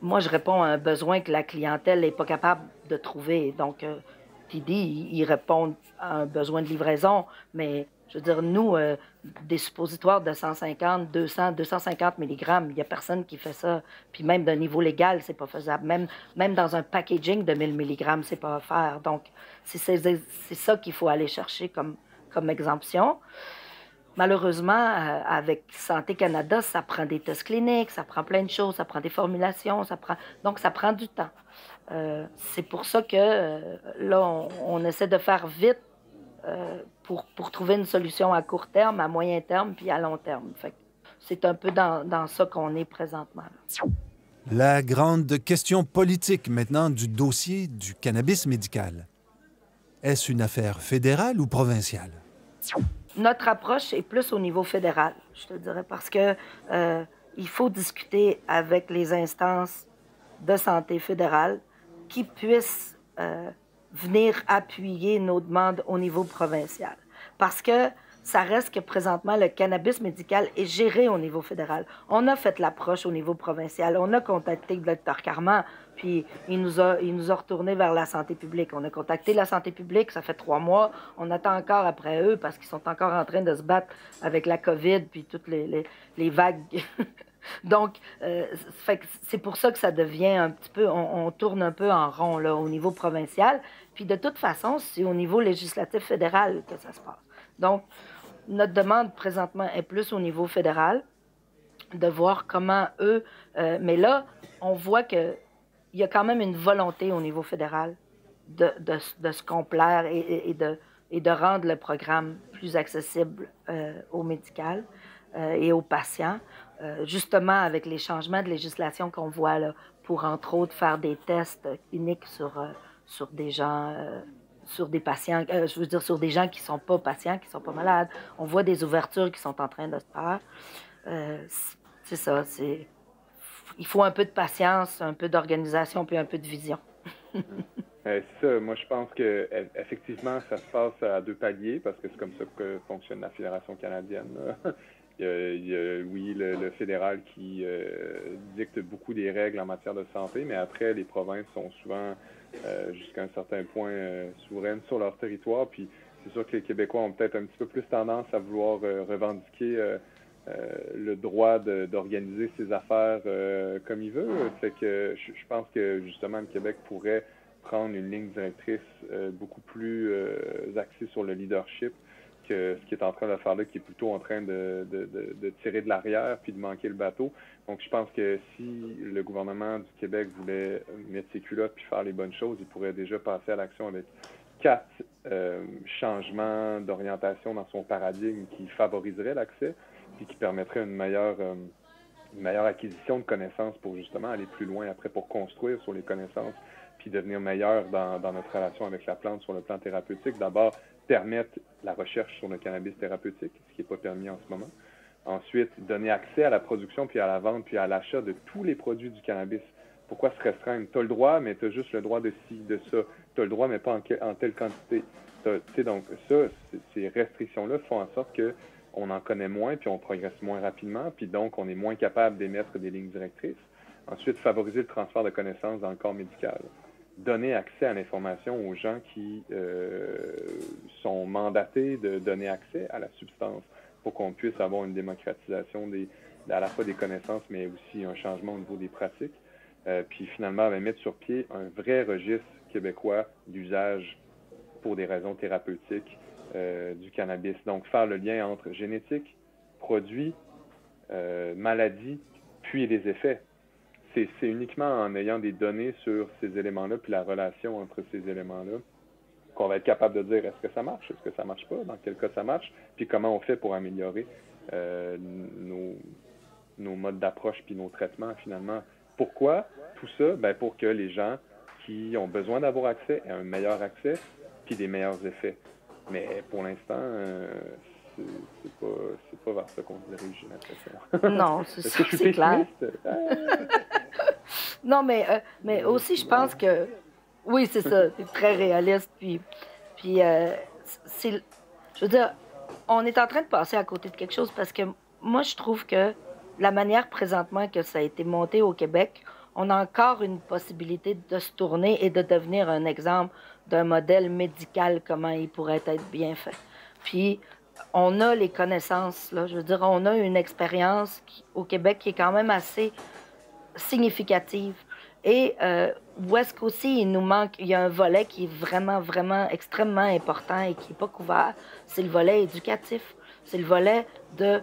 moi, je réponds à un besoin que la clientèle n'est pas capable de trouver. Donc, TD, ils répondent à un besoin de livraison, mais je veux dire, nous, des suppositoires de 150, 200, 250 mg, il n'y a personne qui fait ça. Puis même d'un niveau légal, c'est pas faisable. Même dans un packaging de 1000 mg, c'est pas à faire. Donc, c'est ça qu'il faut aller chercher comme exemption. Malheureusement, avec Santé Canada, ça prend des tests cliniques, ça prend plein de choses, ça prend des formulations, donc ça prend du temps. C'est pour ça que là, on essaie de faire vite pour trouver une solution à court terme, à moyen terme, puis à long terme. Fait que c'est un peu dans ça qu'on est présentement. Là. La grande question politique maintenant du dossier du cannabis médical. Est-ce une affaire fédérale ou provinciale? Notre approche est plus au niveau fédéral, je te dirais, parce que il faut discuter avec les instances de santé fédérale qui puissent venir appuyer nos demandes au niveau provincial. Parce que ça reste que présentement, le cannabis médical est géré au niveau fédéral. On a fait l'approche au niveau provincial. On a contacté le Dr Carman, puis il nous a retourné vers la santé publique. On a contacté la santé publique, ça fait 3 mois. On attend encore après eux parce qu'ils sont encore en train de se battre avec la COVID puis toutes les vagues. Donc, c'est pour ça que ça devient un petit peu... On tourne un peu en rond là, au niveau provincial. Puis de toute façon, c'est au niveau législatif fédéral que ça se passe. Donc, notre demande présentement est plus au niveau fédéral, de voir comment eux... mais là, on voit qu'il y a quand même une volonté au niveau fédéral de se complaire et de rendre le programme plus accessible aux médicales et aux patients, justement avec les changements de législation qu'on voit là, pour, entre autres, faire des tests cliniques sur des gens... sur des patients, je veux dire sur des gens qui ne sont pas patients, qui ne sont pas malades. On voit des ouvertures qui sont en train de se faire. C'est ça, il faut un peu de patience, un peu d'organisation, puis un peu de vision. C'est ça, moi je pense que effectivement ça se passe à 2 paliers, parce que c'est comme ça que fonctionne la Fédération canadienne. Il y a, oui, le fédéral qui dicte beaucoup des règles en matière de santé, mais après, les provinces sont souvent, jusqu'à un certain point, souveraines sur leur territoire. Puis c'est sûr que les Québécois ont peut-être un petit peu plus tendance à vouloir revendiquer le droit d'organiser ses affaires comme il veut. Fait que je pense que, justement, le Québec pourrait prendre une ligne directrice beaucoup plus axée sur le leadership que ce qui est en train de faire là, qui est plutôt en train de tirer de l'arrière puis de manquer le bateau. Donc, je pense que si le gouvernement du Québec voulait mettre ses culottes puis faire les bonnes choses, il pourrait déjà passer à l'action avec 4 changements d'orientation dans son paradigme qui favoriseraient l'accès puis qui permettraient une meilleure acquisition de connaissances pour justement aller plus loin après, pour construire sur les connaissances puis devenir meilleur dans notre relation avec la plante sur le plan thérapeutique. D'abord, permettre la recherche sur le cannabis thérapeutique, ce qui n'est pas permis en ce moment. Ensuite, donner accès à la production, puis à la vente, puis à l'achat de tous les produits du cannabis. Pourquoi se restreindre? Tu as le droit, mais tu as juste le droit de ci, de ça. Tu as le droit, mais pas en telle quantité. Donc ça, ces restrictions-là font en sorte qu'on en connaît moins, puis on progresse moins rapidement, puis donc on est moins capable d'émettre des lignes directrices. Ensuite, favoriser le transfert de connaissances dans le corps médical. Donner accès à l'information aux gens qui sont mandatés de donner accès à la substance pour qu'on puisse avoir une démocratisation à la fois des connaissances, mais aussi un changement au niveau des pratiques. Puis finalement, mettre sur pied un vrai registre québécois d'usage pour des raisons thérapeutiques du cannabis. Donc, faire le lien entre génétique, produit, maladie, puis les effets. C'est uniquement en ayant des données sur ces éléments-là, puis la relation entre ces éléments-là, qu'on va être capable de dire est-ce que ça marche, est-ce que ça marche pas, dans quel cas ça marche, puis comment on fait pour améliorer nos modes d'approche puis nos traitements finalement. Pourquoi tout ça? Ben, pour que les gens qui ont besoin d'avoir accès aient un meilleur accès puis des meilleurs effets. Mais pour l'instant, c'est pas vers ça qu'on se dirige, j'ai l'impression. Non, c'est clair. Non, mais aussi, je pense que... Oui, c'est ça, c'est très réaliste. Puis je veux dire, on est en train de passer à côté de quelque chose parce que moi, je trouve que la manière présentement que ça a été monté au Québec, on a encore une possibilité de se tourner et de devenir un exemple d'un modèle médical, comment il pourrait être bien fait. Puis, on a les connaissances, là, je veux dire, on a une expérience au Québec qui est quand même assez significative. Et où est-ce qu'aussi il nous manque, il y a un volet qui est vraiment, vraiment extrêmement important et qui n'est pas couvert, c'est le volet éducatif. C'est le volet de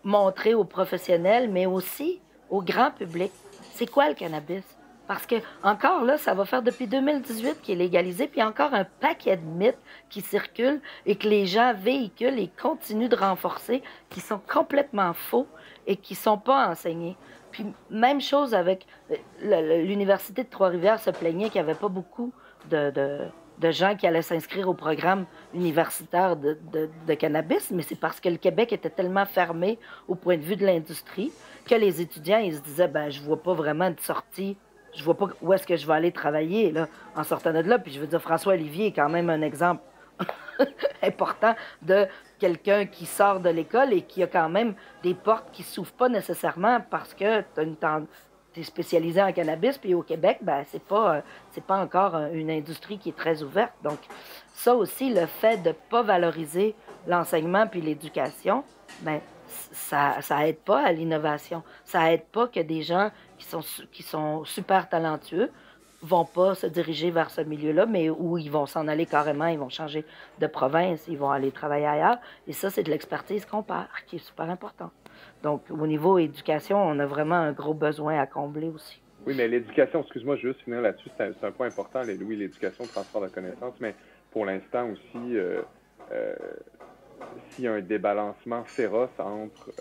montrer aux professionnels, mais aussi au grand public, c'est quoi le cannabis? Parce que, encore là, ça va faire depuis 2018 qu'il est légalisé, puis il y a encore un paquet de mythes qui circulent et que les gens véhiculent et continuent de renforcer, qui sont complètement faux et qui ne sont pas enseignés. Puis, même chose avec l'Université de Trois-Rivières se plaignait qu'il n'y avait pas beaucoup de gens qui allaient s'inscrire au programme universitaire de cannabis, mais c'est parce que le Québec était tellement fermé au point de vue de l'industrie que les étudiants, ils se disaient, ben je vois pas vraiment de sortie, je vois pas où est-ce que je vais aller travailler là, en sortant de là. Puis je veux dire, François Olivier est quand même un exemple important de quelqu'un qui sort de l'école et qui a quand même des portes qui s'ouvrent pas nécessairement parce que tu es spécialisé en cannabis, puis au Québec, ben c'est pas encore une industrie qui est très ouverte. Donc, ça aussi, le fait de pas valoriser l'enseignement puis l'éducation, ben ça aide pas à l'innovation. Ça aide pas que des gens qui sont super talentueux vont pas se diriger vers ce milieu-là, mais où ils vont s'en aller carrément, ils vont changer de province, ils vont aller travailler ailleurs. Et ça, c'est de l'expertise qu'on perd, qui est super important. Donc, au niveau éducation, on a vraiment un gros besoin à combler aussi. Oui, mais l'éducation, excuse-moi, je veux juste finir là-dessus, c'est un point important, oui, l'éducation, le transfert de connaissances, mais pour l'instant aussi, s'il y a un débalancement féroce entre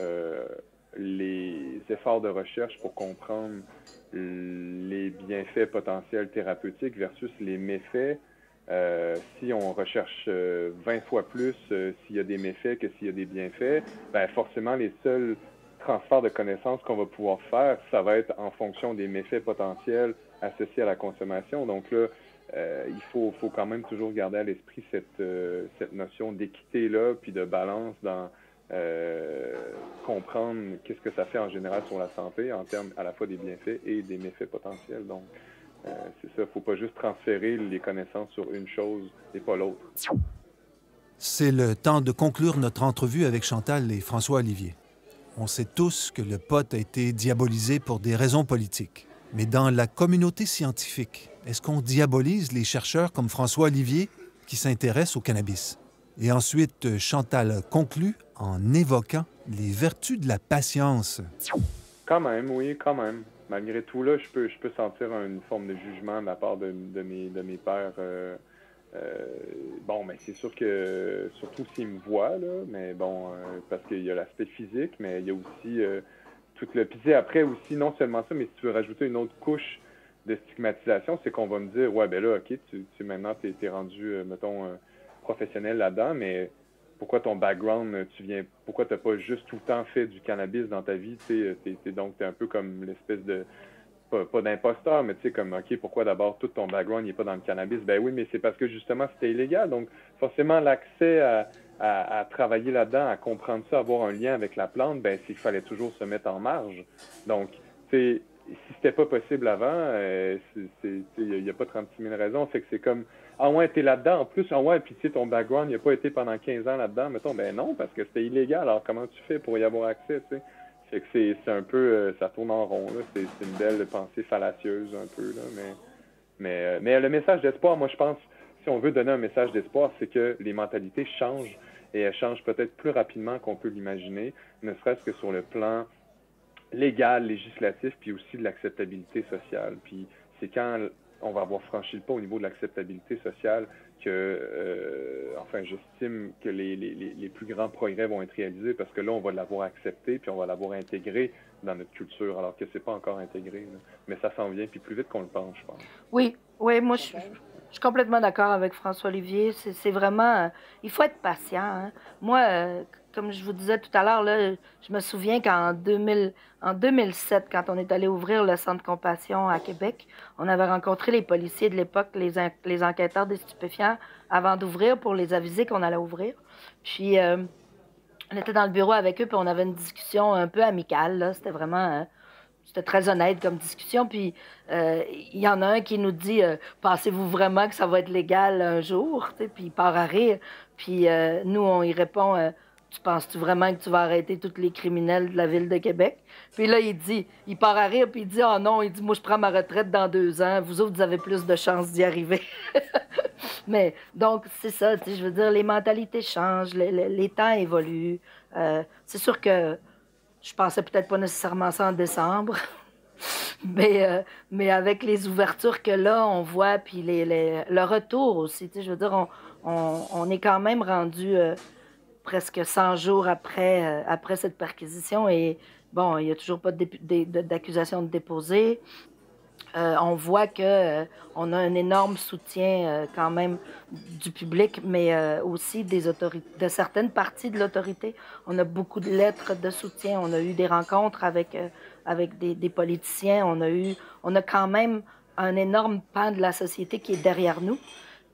les efforts de recherche pour comprendre les bienfaits potentiels thérapeutiques versus les méfaits, si on recherche 20 fois plus s'il y a des méfaits que s'il y a des bienfaits, ben forcément, les seuls transferts de connaissances qu'on va pouvoir faire, ça va être en fonction des méfaits potentiels associés à la consommation. Donc là, il faut quand même toujours garder à l'esprit cette notion d'équité-là, puis de balance dans comprendre qu'est-ce que ça fait en général sur la santé en termes à la fois des bienfaits et des méfaits potentiels. Donc, c'est ça, il ne faut pas juste transférer les connaissances sur une chose et pas l'autre. C'est le temps de conclure notre entrevue avec Chantal et François Olivier. On sait tous que le pot a été diabolisé pour des raisons politiques. Mais dans la communauté scientifique, est-ce qu'on diabolise les chercheurs comme François Olivier qui s'intéressent au cannabis? Et ensuite, Chantal conclut en évoquant les vertus de la patience. Quand même, oui, quand même. Malgré tout, là, je peux sentir une forme de jugement de la part de mes pairs. Bon, mais c'est sûr que, surtout s'ils me voient, là, mais bon, parce qu'il y a l'aspect physique, mais il y a aussi tout le... Puis après aussi, non seulement ça, mais si tu veux rajouter une autre couche de stigmatisation, c'est qu'on va me dire, ouais, ben là, OK, maintenant, t'es rendu, mettons, professionnel là-dedans, mais pourquoi ton background, pourquoi t'as pas juste tout le temps fait du cannabis dans ta vie, donc t'es un peu comme l'espèce de, pas d'imposteur, mais tu sais, comme, OK, pourquoi d'abord tout ton background n'est pas dans le cannabis? Ben oui, mais c'est parce que justement, c'était illégal, donc forcément, l'accès à travailler là-dedans, à comprendre ça, avoir un lien avec la plante, ben c'est qu'il fallait toujours se mettre en marge. Donc, si c'était pas possible avant, il n'y a pas 36 000 raisons, fait que c'est comme, ah ouais, t'es là-dedans, en plus, ah ouais, puis tu sais, ton background, il n'a pas été pendant 15 ans là-dedans, mettons, ben non, parce que c'était illégal, alors comment tu fais pour y avoir accès, tu sais? Fait que c'est un peu, ça tourne en rond, là, c'est une belle pensée fallacieuse, un peu, là, mais le message d'espoir, moi, je pense, si on veut donner un message d'espoir, c'est que les mentalités changent, et elles changent peut-être plus rapidement qu'on peut l'imaginer, ne serait-ce que sur le plan légal, législatif, puis aussi de l'acceptabilité sociale. Puis c'est quand on va avoir franchi le pas au niveau de l'acceptabilité sociale que, enfin, j'estime que les plus grands progrès vont être réalisés parce que là, on va l'avoir accepté puis on va l'avoir intégré dans notre culture, alors que c'est pas encore intégré. Là. Mais ça s'en vient, puis plus vite qu'on le pense, je pense. Oui, moi, je suis complètement d'accord avec François Olivier. C'est vraiment... il faut être patient. Hein. Moi, comme je vous disais tout à l'heure, là, je me souviens qu'en 2007, quand on est allé ouvrir le centre compassion à Québec, on avait rencontré les policiers de l'époque, les enquêteurs des stupéfiants, avant d'ouvrir pour les aviser qu'on allait ouvrir. Puis, on était dans le bureau avec eux, puis on avait une discussion un peu amicale. Là. C'était vraiment... C'était très honnête comme discussion. Puis, il y en a un qui nous dit pensez-vous vraiment que ça va être légal un jour? Puis, il part à rire. Puis, nous, on y répond tu penses-tu vraiment que tu vas arrêter tous les criminels de la ville de Québec? Puis là, il part à rire, puis il dit oh non, il dit moi, je prends ma retraite dans 2 ans. Vous autres, vous avez plus de chances d'y arriver. Mais donc, c'est ça. Je veux dire, les mentalités changent, les temps évoluent. C'est sûr que je pensais peut-être pas nécessairement ça en décembre, mais avec les ouvertures que là, on voit, puis le retour aussi, je veux dire, on est quand même rendu presque 100 jours après cette perquisition et bon, il n'y a toujours pas d'accusation de déposer. On voit qu'on a un énorme soutien quand même du public, mais aussi des autorités, de certaines parties de l'autorité. On a beaucoup de lettres de soutien. On a eu des rencontres avec des politiciens. On a quand même un énorme pan de la société qui est derrière nous.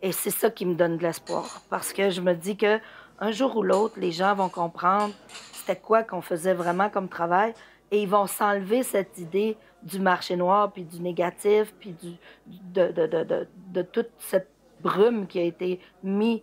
Et c'est ça qui me donne de l'espoir. Parce que je me dis que un jour ou l'autre, les gens vont comprendre c'était quoi qu'on faisait vraiment comme travail et ils vont s'enlever cette idée du marché noir, puis du négatif, puis de toute cette brume qui a été mise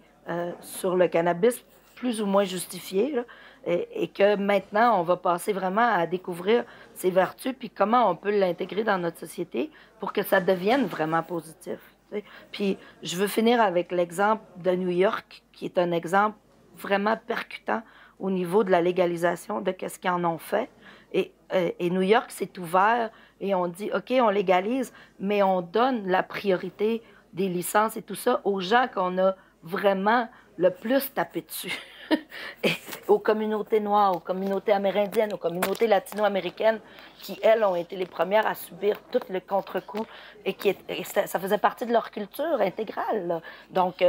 sur le cannabis, plus ou moins justifiée, là, et que maintenant, on va passer vraiment à découvrir ses vertus, puis comment on peut l'intégrer dans notre société pour que ça devienne vraiment positif. T'sais. Puis je veux finir avec l'exemple de New York, qui est un exemple vraiment percutant au niveau de la légalisation de qu'est-ce qu'ils en ont fait. Et New York s'est ouvert et on dit, OK, on légalise, mais on donne la priorité des licences et tout ça aux gens qu'on a vraiment le plus tapé dessus. Et aux communautés noires, aux communautés amérindiennes, aux communautés latino-américaines qui, elles, ont été les premières à subir tout le contre-coup et ça faisait partie de leur culture intégrale. Là. Donc,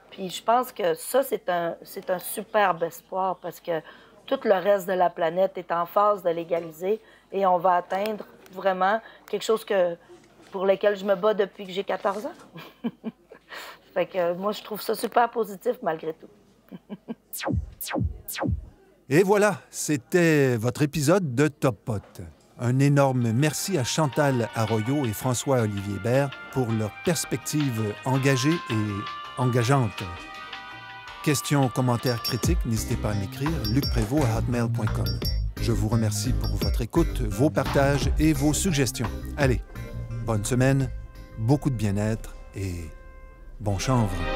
puis je pense que ça, c'est un superbe espoir parce que tout le reste de la planète est en phase de légaliser et on va atteindre vraiment quelque chose pour lequel je me bats depuis que j'ai 14 ans. Fait que moi, je trouve ça super positif malgré tout. Et voilà, c'était votre épisode de Top Pot. Un énorme merci à Chantal Arroyo et François-Olivier Hébert pour leur perspective engagée et engageante. Questions, commentaires, critiques, n'hésitez pas à m'écrire lucprévost@hotmail.com. Je vous remercie pour votre écoute, vos partages et vos suggestions. Allez, bonne semaine, beaucoup de bien-être et bon chanvre.